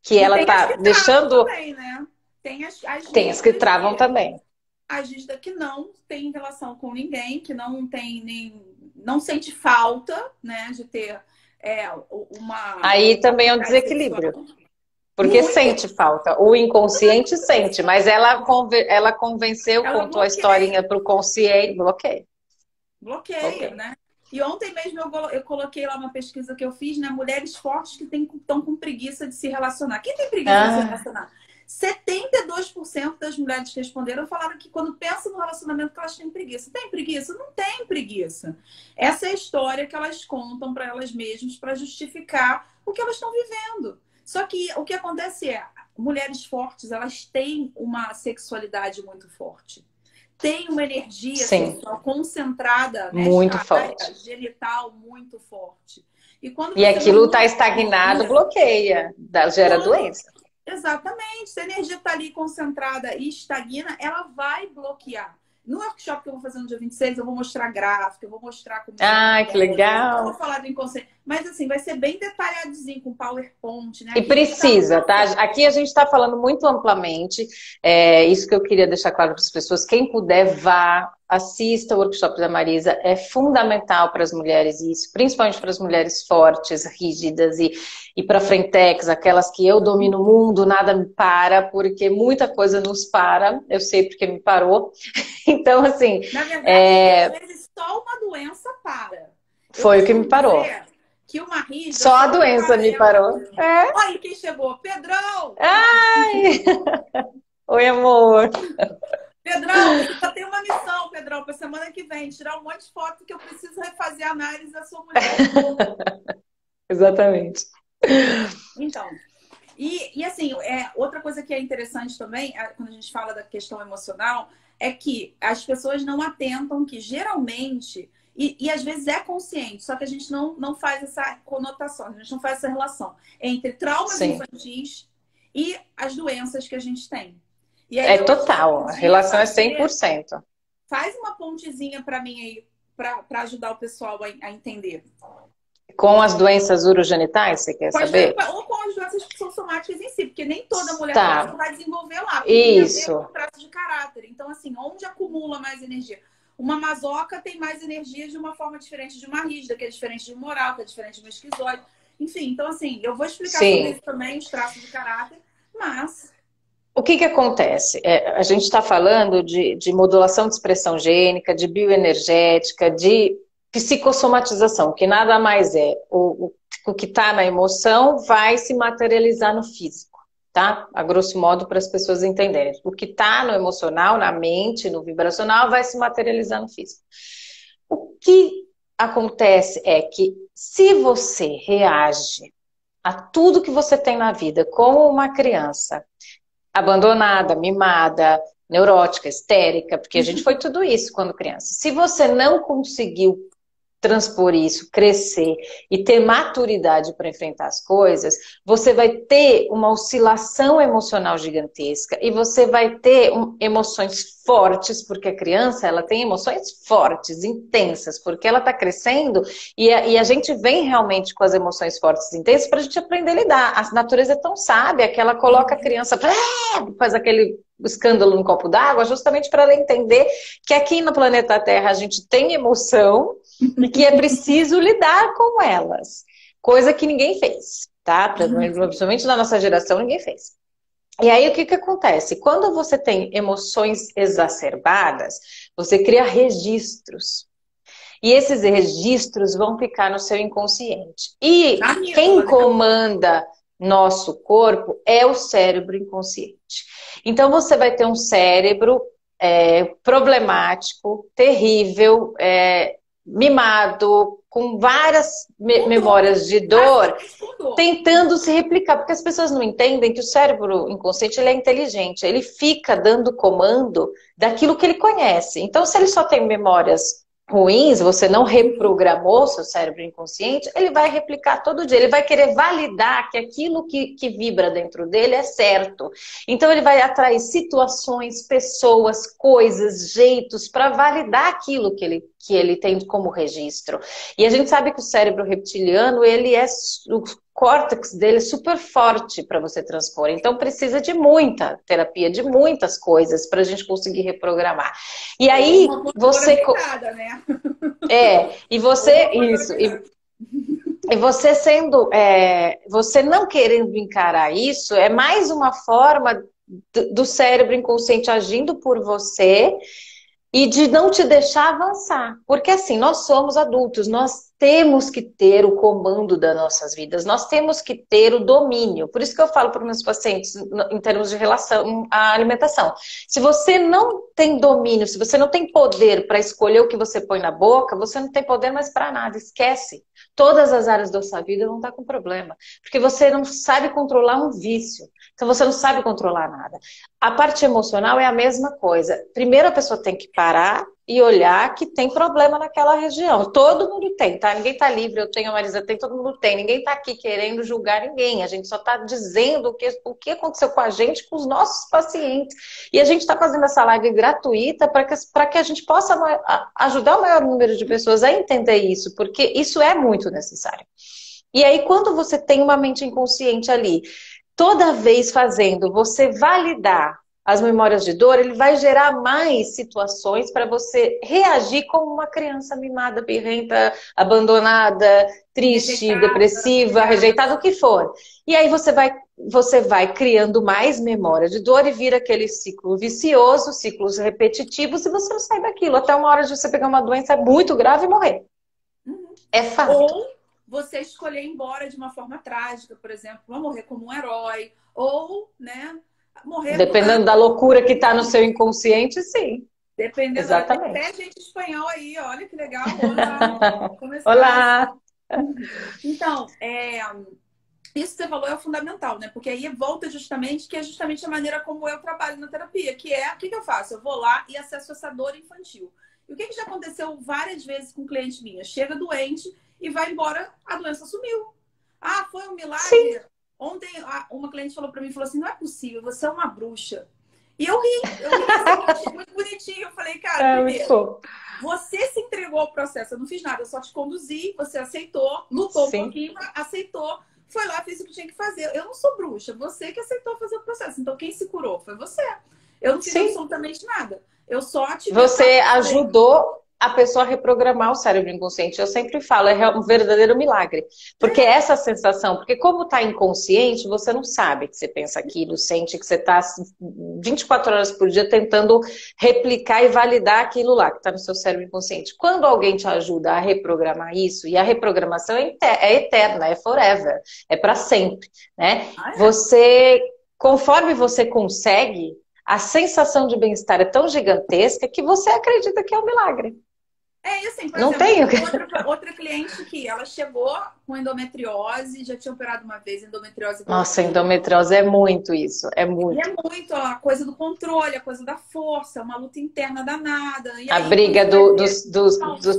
Que E ela tem as tá que travam deixando. também, né? Tem as Tem as que rígidas travam também. as rígidas que não tem relação com ninguém, que não tem nem. Não sente falta, né? De ter Aí uma também é um atividade sexual. desequilíbrio. Porque Muito. sente falta. O inconsciente sente, mas ela convenceu, Ela contou a historinha bloqueia. para o consciente. Bloqueio. Bloqueia, Bloqueio. né? E ontem mesmo eu coloquei lá uma pesquisa que eu fiz, né? Mulheres fortes que estão com preguiça de se relacionar. Quem tem preguiça de se Ah, relacionar? 72% das mulheres que responderam falaram que quando pensam no relacionamento que elas têm preguiça. Tem preguiça? Não tem preguiça. Essa é a história que elas contam para elas mesmas para justificar o que elas estão vivendo. Só que o que acontece é, mulheres fortes, elas têm uma sexualidade muito forte. tem uma energia Sim, sexual concentrada muito nesta forte. área genital muito forte. E quando E você aquilo não está usa estagnado, energia, bloqueia, gera quando doença. exatamente, se a energia está ali concentrada e estagna, ela vai bloquear. No workshop que eu vou fazer no dia 26, eu vou mostrar gráfico, eu vou mostrar como se Ai, que acontece, eu vou legal. falar do inconsciente. Mas assim, vai ser bem detalhadinho, com PowerPoint, né? E Aqui a gente está precisa, tá? passando. Aqui a gente está falando muito amplamente, isso que eu queria deixar claro para as pessoas. Quem puder, vá, assista o workshop da Marisa, é fundamental para as mulheres isso, principalmente para as mulheres fortes, rígidas e para frentex, aquelas que eu domino o mundo, nada me para, porque muita coisa nos para, eu sei porque me parou. Então, assim, Na verdade, é, às vezes só uma doença para. Eu foi o que me costumo parou. dizer que uma rígida, Só a só de doença parar me ela. parou. É? Olha quem chegou, Pedrão! Ai! Oi, amor. Pedrão, você só tem uma missão, Pedrão, para semana que vem, tirar um monte de foto que eu preciso refazer a análise da sua mulher. Exatamente. Então, assim, outra coisa que é interessante também, quando a gente fala da questão emocional, é que as pessoas não atentam que geralmente, e às vezes é consciente, só que a gente não faz essa conotação, a gente não faz essa relação entre traumas Sim. infantis e as doenças que a gente tem. E aí É eu total, a podia relação é fazer, 100%. faz uma pontezinha para mim aí, para ajudar o pessoal a entender. Com as doenças urogenitais, você quer saber? Ou com as doenças psicossomáticas em si, porque nem toda mulher Tá, vai desenvolver lá, porque tem a ver isso. com traço de caráter. Então, assim, onde acumula mais energia? Uma masoca tem mais energia de uma forma diferente de uma rígida, que é diferente de um moral, que é diferente de uma esquizoide. Enfim, então, assim, eu vou explicar sobre Sim. isso também, os traços de caráter, mas... O que acontece? A gente está falando de modulação de expressão gênica, de bioenergética, de psicossomatização, que nada mais é. O que está na emoção vai se materializar no físico, tá? A grosso modo, para as pessoas entenderem. O que está no emocional, na mente, no vibracional, vai se materializar no físico. O que acontece é que se você reage a tudo que você tem na vida como uma criança abandonada, mimada, neurótica, histérica, porque a gente foi tudo isso quando criança. Se você não conseguiu transpor isso, crescer e ter maturidade para enfrentar as coisas, você vai ter uma oscilação emocional gigantesca e você vai ter emoções fortes, porque a criança ela tem emoções fortes, intensas, porque ela está crescendo e a gente vem realmente com as emoções fortes e intensas para a gente aprender a lidar. A natureza é tão sábia que ela coloca a criança, faz aquele escândalo no copo d'água, justamente para ela entender que aqui no planeta Terra a gente tem emoção e que é preciso lidar com elas. Coisa que ninguém fez, tá? Principalmente na nossa geração, ninguém fez. E aí, o que acontece? Quando você tem emoções exacerbadas, você cria registros. E esses registros vão ficar no seu inconsciente. E quem comanda nosso corpo é o cérebro inconsciente. Então, você vai ter um cérebro problemático, terrível, mimado, com várias memórias de dor, tentando se replicar, porque as pessoas não entendem que o cérebro inconsciente ele é inteligente, ele fica dando comando daquilo que ele conhece. Então, se ele só tem memórias ruins, você não reprogramou seu cérebro inconsciente, ele vai replicar todo dia, ele vai querer validar que aquilo que vibra dentro dele é certo. Então ele vai atrair situações, pessoas, coisas, jeitos para validar aquilo que ele tem como registro. E a gente sabe que o cérebro reptiliano, ele é o córtex dele é super forte para você transpor. Então precisa de muita terapia, de muitas coisas para a gente conseguir reprogramar. E aí você né? e você isso e você sendo você não querendo encarar isso é mais uma forma do cérebro inconsciente agindo por você e de não te deixar avançar. Porque assim, nós somos adultos, nós temos que ter o comando das nossas vidas, nós temos que ter o domínio. Por isso que eu falo para os meus pacientes em termos de relação à alimentação. Se você não tem domínio, se você não tem poder para escolher o que você põe na boca, você não tem poder mais para nada, esquece. Todas as áreas da sua vida vão estar com problema, porque você não sabe controlar um vício, então você não sabe controlar nada. A parte emocional é a mesma coisa. Primeiro a pessoa tem que parar e olhar que tem problema naquela região. Todo mundo tem, tá? Ninguém tá livre, eu tenho, a Marisa tem, todo mundo tem. Ninguém tá aqui querendo julgar ninguém. A gente só tá dizendo o que aconteceu com a gente, com os nossos pacientes. E a gente tá fazendo essa live gratuita para que a gente possa ajudar o maior número de pessoas a entender isso, porque isso é muito necessário. E aí, quando você tem uma mente inconsciente ali, toda vez fazendo, você validar as memórias de dor, ele vai gerar mais situações para você reagir como uma criança mimada, birrenta, abandonada, triste, rejeitada, depressiva, rejeitada, o que for. E aí você vai criando mais memória de dor e vira aquele ciclo vicioso, ciclos repetitivos, e você não sai daquilo. Até uma hora de você pegar uma doença muito grave e morrer. É fato. Ou você escolher ir embora de uma forma trágica, por exemplo, vou morrer como um herói, ou, né, morrer... Dependendo da loucura que está no seu inconsciente, sim. Dependendo. Exatamente. Até gente espanhol aí, olha que legal. Olá! Olá! Então, isso que você falou é o fundamental, né? Porque aí volta justamente, que é justamente a maneira como eu trabalho na terapia, que é, o que eu faço? Eu vou lá e acesso essa dor infantil. E o que já aconteceu várias vezes com cliente minha? Chega doente e vai embora, a doença sumiu. Ah, foi um milagre? Sim. Ontem uma cliente falou pra mim, falou assim, não é possível, você é uma bruxa. E eu ri assim, muito bonitinho. Eu falei, cara, primeiro, você se entregou ao processo, eu não fiz nada, eu só te conduzi, você aceitou, lutou um pouquinho, aceitou, foi lá, fez o que tinha que fazer. Eu não sou bruxa, você que aceitou fazer o processo. Então quem se curou foi você. Eu não fiz absolutamente nada. Eu só te... Você ajudou a pessoa a reprogramar o cérebro inconsciente. Eu sempre falo, é um verdadeiro milagre. Porque essa sensação, porque como está inconsciente, você não sabe que você pensa aquilo, sente que você está 24 horas por dia tentando replicar e validar aquilo lá que está no seu cérebro inconsciente. Quando alguém te ajuda a reprogramar isso, e a reprogramação é eterna, é forever, é para sempre, né? Você, conforme você consegue, a sensação de bem-estar é tão gigantesca que você acredita que é um milagre. E assim, por não exemplo, tenho. outra cliente que ela chegou com endometriose, já tinha operado uma vez endometriose. Nossa, endometriose é muito isso, é muito. E é muito a coisa do controle, a coisa da força, uma luta interna danada. E a aí, briga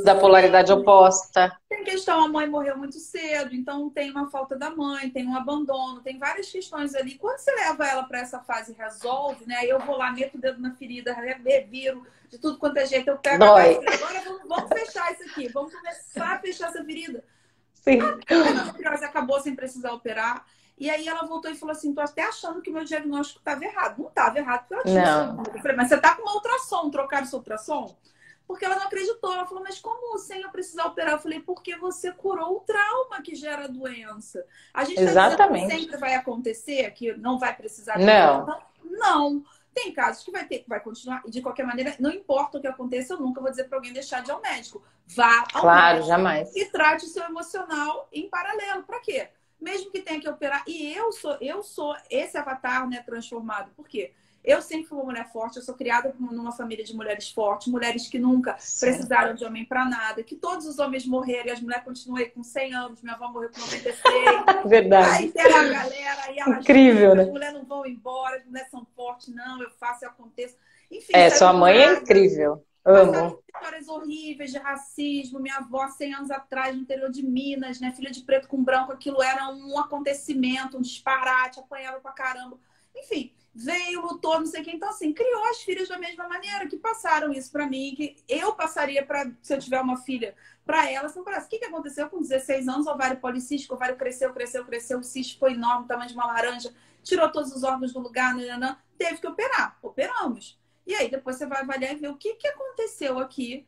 da polaridade oposta. Tem questão, a mãe morreu muito cedo, então tem uma falta da mãe, tem um abandono, tem várias questões ali. Quando você leva ela para essa fase e resolve, né? Eu vou lá, meto o dedo na ferida, reviro, de tudo quanto é jeito, eu pego Dói. Agora vamos fechar isso aqui, vamos começar a fechar essa ferida. Sim. A endometriose acabou sem precisar operar. E aí ela voltou e falou assim, tô até achando que o meu diagnóstico estava errado. Não estava errado, porque ela tinha. Eu falei, mas você tá com uma ultrassom, trocaram seu ultrassom? Porque ela não acreditou. Ela falou, mas como sem eu precisar operar? Eu falei, porque você curou o trauma que gera a doença. A gente tá dizendo que sempre vai acontecer, que não vai precisar de não. Não. Tem casos que vai continuar. E de qualquer maneira, não importa o que aconteça, eu nunca vou dizer para alguém deixar de ir ao médico. Vá ao médico. Jamais. E trate o seu emocional em paralelo. Para quê? Mesmo que tenha que operar. E eu sou esse avatar, né, transformado. Por quê? Eu sempre fui uma mulher forte, eu sou criada numa família de mulheres fortes, mulheres que nunca precisaram de homem para nada, que todos os homens morreram e as mulheres continuam com 100 anos, minha avó morreu com 96. Verdade. Aí enterra a galera, aí elas incrível, né? As mulheres não vão embora, as mulheres são fortes, não, eu faço e aconteço. Enfim, sua mãe é incrível. Amo. Histórias horríveis de racismo, minha avó 100 anos atrás no interior de Minas, né, filha de preto com branco, aquilo era um acontecimento, um disparate, apanhava pra caramba. Enfim, veio, lutou, não sei quem. Então, assim, criou as filhas da mesma maneira, que passaram isso pra mim, que eu passaria se eu tiver uma filha pra ela. Assim, o que aconteceu com 16 anos? O ovário policístico, o ovário cresceu, o cisto foi enorme, tamanho de uma laranja, tirou todos os órgãos do lugar, teve que operar. Operamos. E aí, depois você vai avaliar e ver o que aconteceu aqui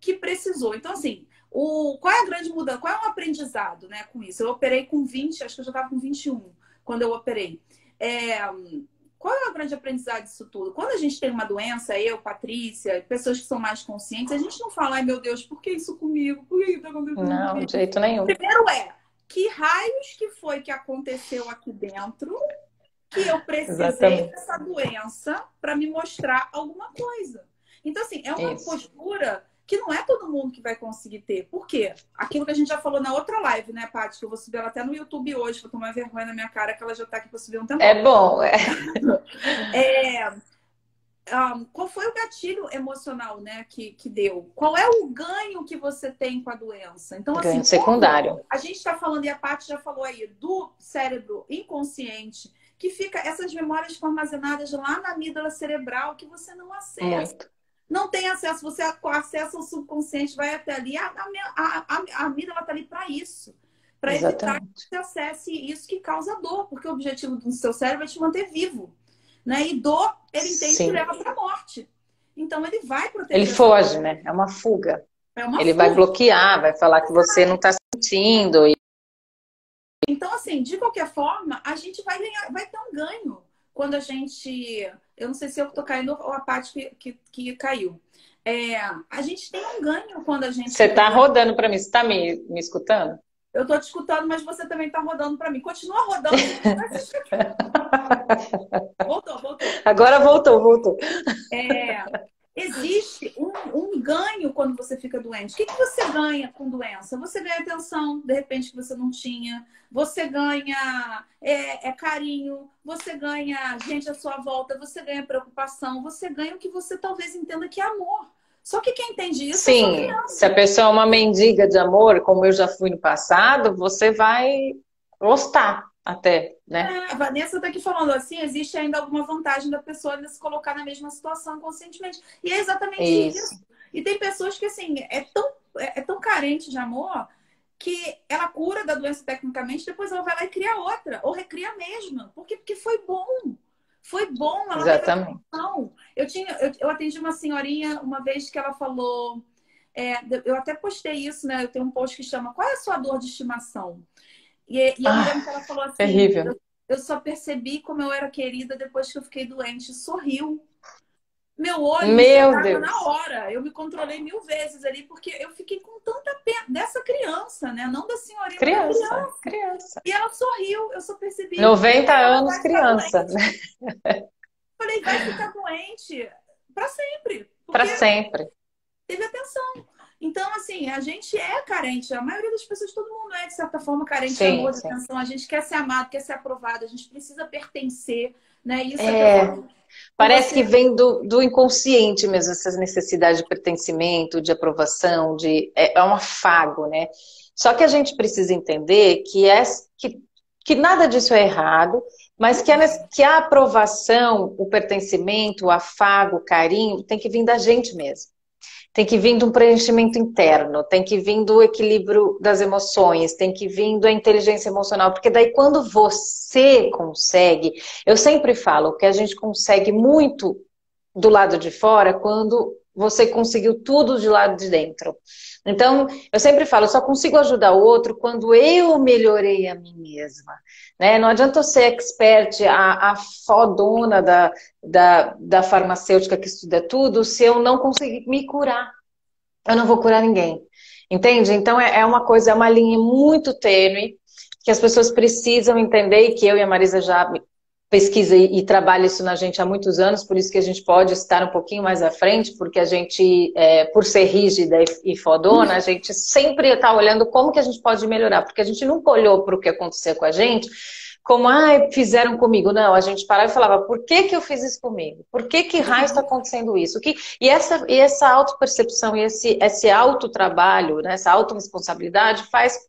que precisou. Então, assim, qual é a grande mudança? Qual é o aprendizado, né, com isso? Eu operei com 20, acho que eu já estava com 21 quando eu operei. qual é o grande aprendizado disso tudo? Quando a gente tem uma doença, eu, Patrícia, pessoas que são mais conscientes, a gente não fala, ai meu Deus, por que isso comigo? Por que isso tá acontecendo Não, comigo? de jeito nenhum. Primeiro que raios que foi que aconteceu aqui dentro que eu precisei Exatamente. dessa doença para me mostrar alguma coisa. Então, assim, é uma postura que não é todo mundo que vai conseguir ter. Por quê? Aquilo que a gente já falou na outra live, né, Paty? Que eu vou subir ela até no YouTube hoje, vou tomar vergonha na minha cara, que ela já tá aqui para subir um tempo. É bom. Qual foi o gatilho emocional, né, que deu? Qual é o ganho que você tem com a doença? Então, Ganho assim, secundário. a gente está falando, e a Paty já falou aí, do cérebro inconsciente, que fica essas memórias ficam armazenadas lá na amígdala cerebral que você não acessa. Muito. Não tem acesso, você acessa o subconsciente, vai até ali, a amígdala está ali para isso. Para evitar que você acesse isso que causa dor, porque o objetivo do seu cérebro é te manter vivo. Né? E dor, ele entende que leva para a morte. Então, ele vai proteger. Ele foge, né? É uma fuga. Ele fuga. vai bloquear, vai falar que você não está sentindo. Então, assim, de qualquer forma, a gente vai ganhar, vai ter um ganho quando a gente... Eu não sei se eu tô caindo ou a parte que caiu. A gente tem um ganho quando a gente... Você tá rodando para mim. Você tá me escutando? Eu tô te escutando, mas você também tá rodando para mim. Continua rodando. Voltou. Agora voltou. Existe um ganho quando você fica doente. O que você ganha com doença? Você ganha atenção, de repente, que você não tinha. Você ganha carinho. Você ganha gente à sua volta. Você ganha preocupação. Você ganha o que você talvez entenda que é amor. Só que quem entende isso é só criança. Se a pessoa é uma mendiga de amor, como eu já fui no passado, você vai gostar até, né? A Vanessa está aqui falando assim, existe ainda alguma vantagem da pessoa ainda se colocar na mesma situação conscientemente. E é exatamente isso. E tem pessoas que, assim, é tão carente de amor que ela cura da doença tecnicamente, depois ela vai lá e cria outra, ou recria a mesma. Porque foi bom. Foi bom, ela exatamente. Eu atendi uma senhorinha uma vez que ela falou... eu até postei isso, né? Eu tenho um post que chama Qual é a sua dor de estimação? E eu me lembro que ela falou assim... Terrível. Eu só percebi como eu era querida depois que eu fiquei doente. Sorriu. Meu olho me na hora. Eu me controlei 1000 vezes ali, porque eu fiquei com tanta pena dessa criança, né? Não da senhorinha, criança. E ela sorriu, eu só percebi. 90 anos, criança. Falei, vai ficar doente para sempre. Para sempre. Teve atenção. Então, assim, a gente é carente. A maioria das pessoas, todo mundo é, de certa forma, carente de amor, de atenção. A gente quer ser amado, quer ser aprovado. A gente precisa pertencer, né? Isso Parece que vem do inconsciente mesmo, essas necessidades de pertencimento, de aprovação, é um afago, né? Só que a gente precisa entender que nada disso é errado, mas que a aprovação, o pertencimento, o afago, o carinho, tem que vir da gente mesmo. Tem que vir de um preenchimento interno, tem que vir do equilíbrio das emoções, tem que vir da inteligência emocional, porque daí quando você consegue, eu sempre falo que a gente consegue muito do lado de fora quando você conseguiu tudo de lado de dentro. Então, eu sempre falo, eu só consigo ajudar o outro quando eu melhorei a mim mesma. Né? Não adianta eu ser expert, a fodona da farmacêutica que estuda tudo, se eu não conseguir me curar. Eu não vou curar ninguém. Entende? Então, é uma linha muito tênue que as pessoas precisam entender e que eu e a Marisa já pesquisa e trabalha isso na gente há muitos anos, por isso que a gente pode estar um pouquinho mais à frente, porque a gente, por ser rígida e fodona, a gente sempre está olhando como que a gente pode melhorar, porque a gente nunca olhou para o que aconteceu com a gente, como, fizeram comigo. Não, a gente parava e falava, por que eu fiz isso comigo? Por que raio está acontecendo isso? E essa autopercepção e esse autotrabalho, né, essa autorresponsabilidade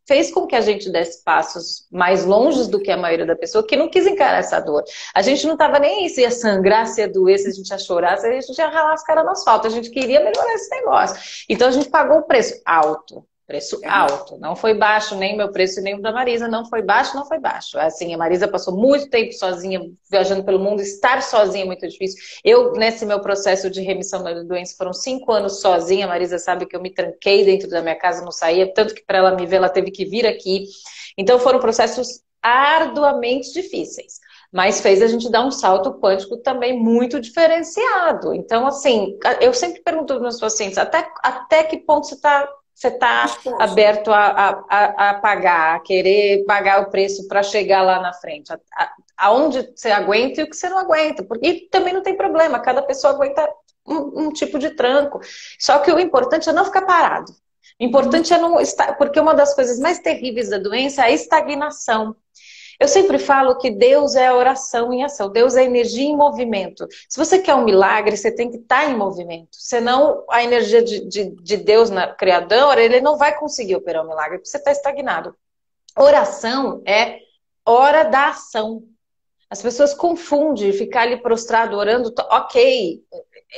fez com que a gente desse passos mais longe do que a maioria da pessoa que não quis encarar essa dor. A gente não estava nem aí se ia sangrar, se ia doer, se a gente ia chorar, se a gente ia ralar as caras no asfalto. A gente queria melhorar esse negócio. Então a gente pagou um preço alto. Preço alto, não foi baixo, nem meu preço nem o da Marisa, não foi baixo. Assim, a Marisa passou muito tempo sozinha, viajando pelo mundo, estar sozinha é muito difícil. Eu, nesse meu processo de remissão da doença, foram 5 anos sozinha, a Marisa sabe que eu me tranquei dentro da minha casa, não saía, tanto que para ela me ver, ela teve que vir aqui. Então foram processos arduamente difíceis. mas fez a gente dar um salto quântico também muito diferenciado. Então, assim, eu sempre pergunto aos meus pacientes, até que ponto você tá aberto a pagar, a querer pagar o preço para chegar lá na frente? Aonde você aguenta e o que você não aguenta. Porque também não tem problema, cada pessoa aguenta um tipo de tranco. Só que o importante é não ficar parado. O importante é não estar, porque uma das coisas mais terríveis da doença é a estagnação. Eu sempre falo que Deus é a oração em ação, Deus é energia em movimento. Se você quer um milagre, você tem que estar em movimento. Senão, a energia de Deus, Criador, ele não vai conseguir operar o milagre, porque você está estagnado. Oração é hora da ação. As pessoas confundem ficar ali prostrado, orando, ok.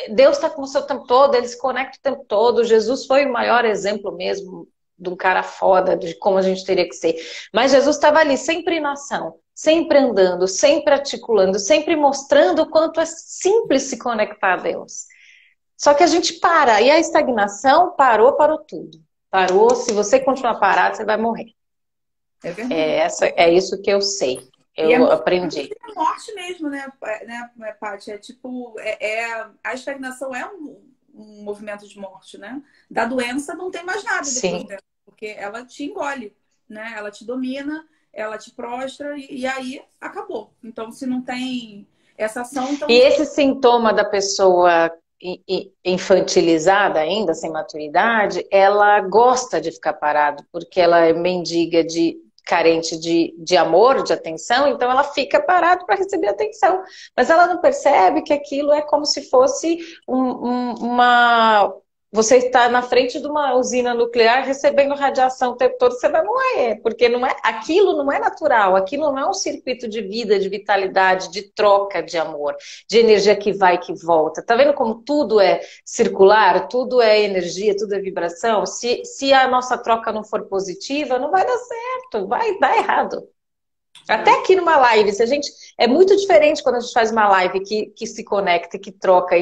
Deus está com você o tempo todo, ele se conecta o tempo todo. Jesus foi o maior exemplo mesmo de um cara foda, de como a gente teria que ser. Mas Jesus estava ali, sempre em ação, sempre andando, sempre articulando, sempre mostrando o quanto é simples se conectar a Deus. Só que a gente para, e a estagnação parou tudo. Parou, se você continuar parado, você vai morrer. É verdade. É isso que eu sei. Eu aprendi. É morte mesmo, né, Paty? É tipo, a estagnação é um movimento de morte, né? Da doença não tem mais nada depois dela, porque ela te engole, né? Ela te domina, ela te prostra e aí acabou. Então, se não tem essa ação... Então... E esse sintoma da pessoa infantilizada ainda, sem maturidade, ela gosta de ficar parada, porque ela é mendiga carente de amor, de atenção, então ela fica parada para receber atenção. Mas ela não percebe que aquilo é como se fosse uma... Você está na frente de uma usina nuclear recebendo radiação o tempo todo, você vai morrer, porque aquilo não é natural, aquilo não é um circuito de vida, de vitalidade, de troca de amor, de energia que vai e que volta. Tá vendo como tudo é circular, tudo é energia, tudo é vibração? Se a nossa troca não for positiva, não vai dar certo, vai dar errado. Até aqui numa live, se a gente... É muito diferente quando a gente faz uma live que se conecta, que troca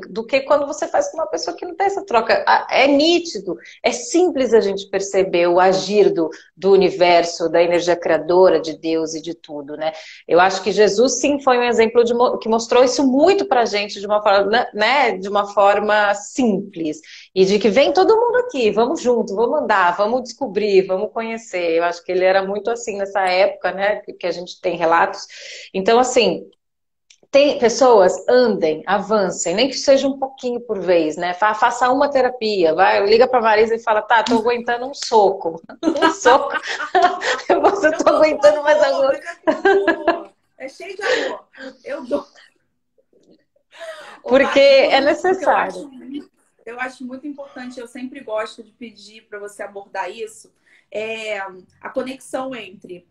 do que quando você faz com uma pessoa que não tem essa troca. É nítido, é simples a gente perceber o agir do universo, da energia criadora, de Deus e de tudo, né? Eu acho que Jesus, sim, foi um exemplo que mostrou isso muito pra gente de uma forma, né? De uma forma simples. E de que vem todo mundo aqui, vamos junto, vamos andar, vamos descobrir, vamos conhecer. Eu acho que ele era muito assim nessa época, né? Que a gente tem relatos. Então, assim, tem pessoas, andem, avancem, nem que seja um pouquinho por vez, né? Faça uma terapia, liga pra Marisa e fala, tá, tô aguentando um soco. Um soco. Você tô aguentando mais alguma. É cheio de amor. Eu dou. Porque é necessário. Eu acho muito importante, eu sempre gosto de pedir para você abordar isso, a conexão entre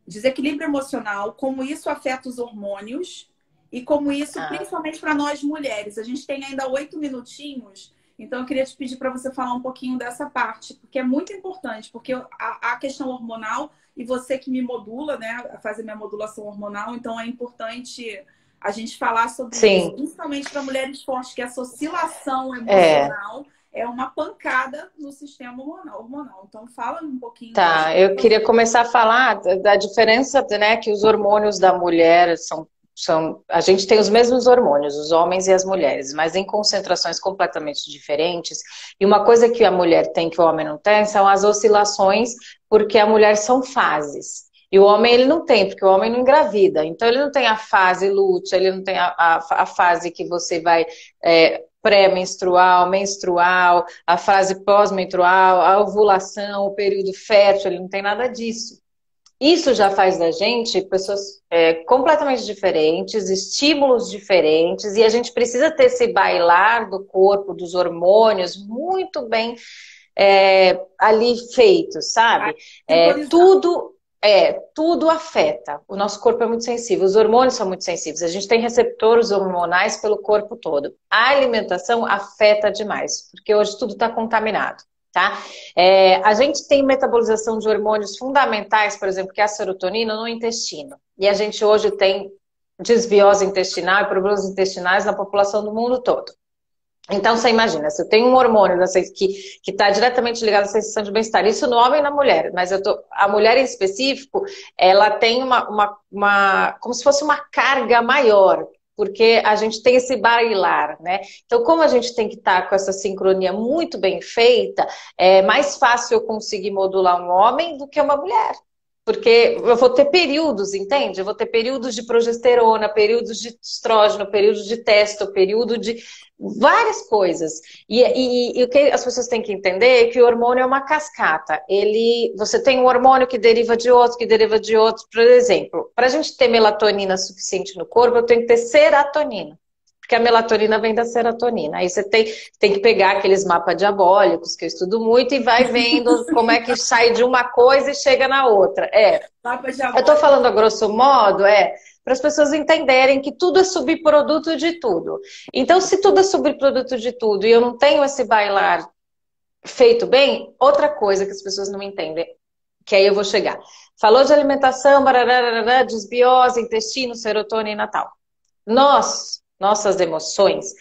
desequilíbrio emocional, como isso afeta os hormônios e como isso, principalmente para nós mulheres. A gente tem ainda 8 minutinhos, então eu queria te pedir para você falar um pouquinho dessa parte, porque é muito importante, porque a questão hormonal, e você que me modula, né, faz a minha modulação hormonal, então é importante a gente falar sobre isso, principalmente para mulheres fortes, que essa oscilação emocional é uma pancada no sistema hormonal. Então, fala um pouquinho. Tá, eu queria começar a falar da diferença, né, que os hormônios da mulher são... A gente tem os mesmos hormônios, os homens e as mulheres, mas em concentrações completamente diferentes. E uma coisa que a mulher tem que o homem não tem são as oscilações, porque a mulher são fases. E o homem, ele não tem, porque o homem não engravida. Então, ele não tem a fase lútea, ele não tem a fase que você vai pré-menstrual, menstrual, a fase pós-menstrual, a ovulação, o período fértil, ele não tem nada disso. Isso já faz da gente pessoas completamente diferentes, estímulos diferentes, e a gente precisa ter esse bailar do corpo, dos hormônios, muito bem ali feito, sabe? Tudo afeta. O nosso corpo é muito sensível, os hormônios são muito sensíveis. A gente tem receptores hormonais pelo corpo todo. A alimentação afeta demais, porque hoje tudo está contaminado, tá? A gente tem metabolização de hormônios fundamentais, por exemplo, que é a serotonina no intestino. E a gente hoje tem desbiose intestinal e problemas intestinais na população do mundo todo. Então, você imagina, se eu tenho um hormônio que está diretamente ligado à sensação de bem-estar, isso no homem e na mulher, mas a mulher em específico, ela tem como se fosse uma carga maior, porque a gente tem esse bailar, né? Então, como a gente tem que estar com essa sincronia muito bem feita, é mais fácil eu conseguir modular um homem do que uma mulher. Porque eu vou ter períodos, entende? Eu vou ter períodos de progesterona, períodos de estrógeno, períodos de testo, período de várias coisas. E o que as pessoas têm que entender é que o hormônio é uma cascata. Você tem um hormônio que deriva de outro, que deriva de outro. Por exemplo, para a gente ter melatonina suficiente no corpo, eu tenho que ter serotonina. Porque a melatonina vem da serotonina. Aí você tem que pegar aqueles mapas diabólicos, que eu estudo muito, e vai vendo como é que sai de uma coisa e chega na outra. Eu estou falando a grosso modo, para as pessoas entenderem que tudo é subproduto de tudo. Então, se tudo é subproduto de tudo e eu não tenho esse bailar feito bem, outra coisa que as pessoas não entendem, que aí eu vou chegar. Falou de alimentação, bararara, desbiose, intestino, serotonina e tal. Nossas emoções,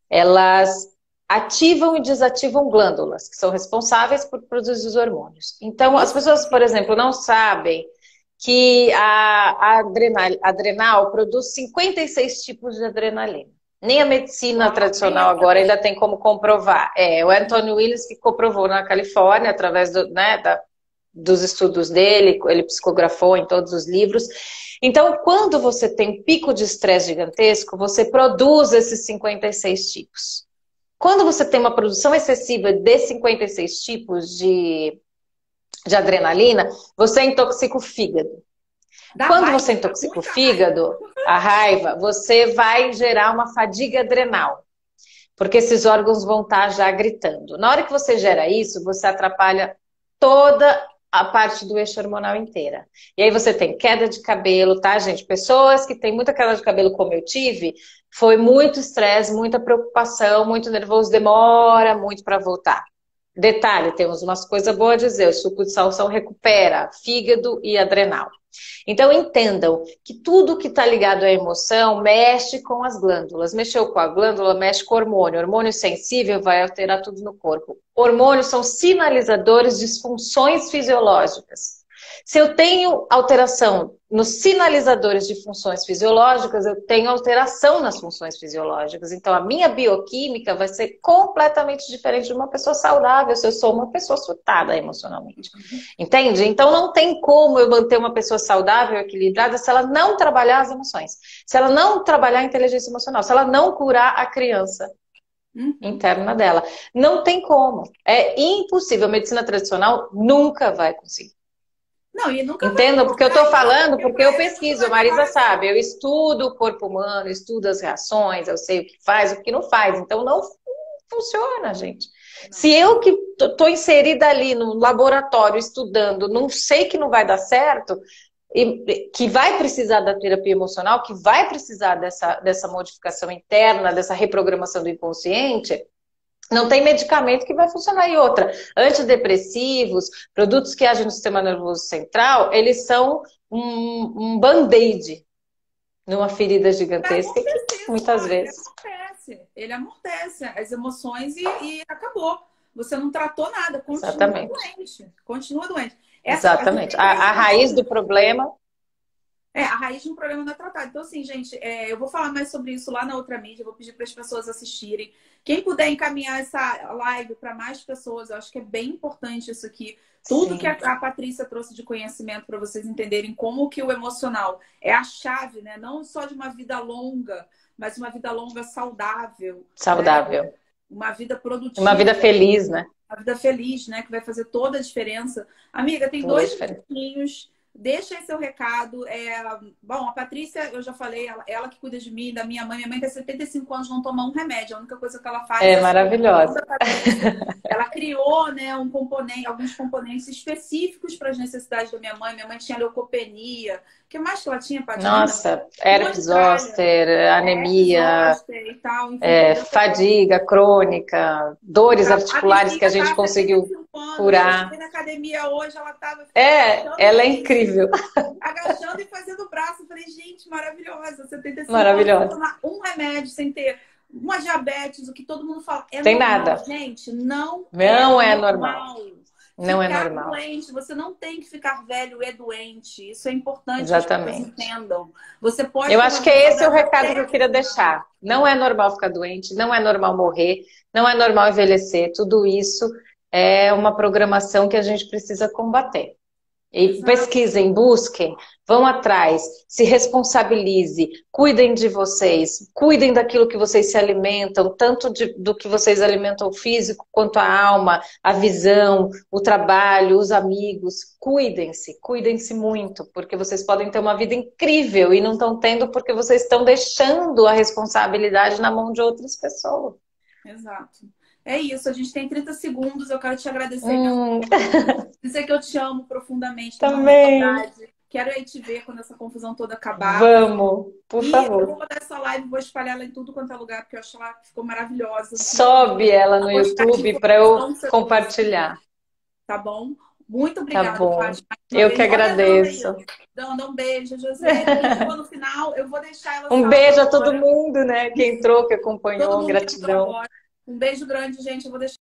elas ativam e desativam glândulas, que são responsáveis por produzir os hormônios. Então, as pessoas, por exemplo, não sabem que a adrenal produz 56 tipos de adrenalina. Nem a medicina tradicional agora ainda tem como comprovar. O Anthony Willis que comprovou na Califórnia, através dos estudos dele, ele psicografou em todos os livros. Então, quando você tem um pico de estresse gigantesco, você produz esses 56 tipos. Quando você tem uma produção excessiva de 56 tipos de adrenalina, você intoxica o fígado. Quando você intoxica o fígado, a raiva, você vai gerar uma fadiga adrenal. Porque esses órgãos vão estar já gritando. Na hora que você gera isso, você atrapalha toda a parte do eixo hormonal inteira. E aí você tem queda de cabelo, tá, gente? Pessoas que têm muita queda de cabelo, como eu tive, foi muito estresse, muita preocupação, muito nervoso, demora muito para voltar. Detalhe, temos umas coisas boas a dizer, o suco de salsão recupera fígado e adrenal. Então entendam que tudo que está ligado à emoção mexe com as glândulas. Mexeu com a glândula, mexe com o hormônio. Hormônio sensível vai alterar tudo no corpo. Hormônios são sinalizadores de funções fisiológicas. Se eu tenho alteração nos sinalizadores de funções fisiológicas, eu tenho alteração nas funções fisiológicas. Então, a minha bioquímica vai ser completamente diferente de uma pessoa saudável se eu sou uma pessoa surtada emocionalmente. Entende? Então, não tem como eu manter uma pessoa saudável, equilibrada, se ela não trabalhar as emoções. Se ela não trabalhar a inteligência emocional. Se ela não curar a criança interna dela. Não tem como. É impossível. A medicina tradicional nunca vai conseguir. Não, e nunca entendo, porque eu estou falando, porque eu pesquiso, a Marisa sabe, eu estudo o corpo humano, estudo as reações, eu sei o que faz, o que não faz, então não funciona, gente. Não. Se eu que estou inserida ali no laboratório estudando, não sei que não vai dar certo, e que vai precisar da terapia emocional, que vai precisar dessa modificação interna, dessa reprogramação do inconsciente, não tem medicamento que vai funcionar. E outra, antidepressivos, produtos que agem no sistema nervoso central, eles são um band-aid numa ferida gigantesca, muitas vezes. Ele amortece as emoções e acabou. Você não tratou nada, continua doente. Continua doente. Exatamente. A raiz do problema... a raiz de um problema não é tratada. Então, assim, gente, eu vou falar mais sobre isso lá na outra mídia, eu vou pedir para as pessoas assistirem. Quem puder encaminhar essa live para mais pessoas, eu acho que é bem importante isso aqui. Tudo que a Patrícia trouxe de conhecimento para vocês entenderem como que o emocional é a chave, né? Não só de uma vida longa, mas uma vida longa saudável. Saudável. Né? Uma vida produtiva. Uma vida feliz, né? Uma vida feliz, né? Que vai fazer toda a diferença. Amiga, tem 2 minutinhos. Deixa aí seu recado. Bom, a Patrícia, eu já falei, ela que cuida de mim, da minha mãe. Minha mãe tem 75 anos, não toma um remédio. A única coisa que ela faz é maravilhosa. Ela criou, né, alguns componentes específicos para as necessidades da minha mãe. Minha mãe tinha leucopenia. O que mais que ela tinha, Patrícia? Nossa, herpes zoster, anemia, e tal, enfim, fadiga crônica, dores articulares que a gente conseguiu curar. Na academia hoje, ela estava... ela é incrível. Agachando e fazendo o braço. Eu falei, gente, maravilhosa. 75 maravilhosa. anos, tomar um remédio sem ter uma diabetes, o que todo mundo fala. É Tem normal, nada. gente? Não, Não é normal. normal. Não é Ficar normal. doente, você não tem que ficar velho e doente. Isso é importante que as pessoas Exatamente. entendam. Você pode Eu ter acho uma que vida é esse o saudável recado que até eu queria 60 anos. deixar. Não é normal ficar doente, não é normal morrer, não é normal envelhecer. Tudo isso é uma programação que a gente precisa combater. E Exato, pesquisem, busquem, vão atrás, se responsabilize, cuidem de vocês, cuidem daquilo que vocês se alimentam, tanto do que vocês alimentam o físico, quanto a alma, a visão, o trabalho, os amigos. Cuidem-se, cuidem-se muito, porque vocês podem ter uma vida incrível e não estão tendo porque vocês estão deixando a responsabilidade na mão de outras pessoas. exato. É isso, a gente tem 30 segundos. Eu quero te agradecer Hum, imensamente. Dizer que eu te amo profundamente, tô morrendo de também. saudade. Quero aí te ver quando essa confusão toda acabar. Vamos, por E eu vou favor. botar essa live, vou espalhar ela em tudo quanto é lugar, porque eu acho que ela ficou maravilhosa. Muita gente Sobe ela no vai gostar de YouTube para eu informação que você trouxe, compartilhar. tá bom? Muito Tá obrigada, bom. Fátima, mais uma Eu que vez. Olha a Danda aí. agradeço. Danda, um beijo, José. Quem chegou no final, eu vou deixar ela Um salva beijo a todo agora. mundo, né? Que entrou, que Todo acompanhou. mundo que entrou Gratidão. agora. Um beijo grande, gente. Eu vou deixar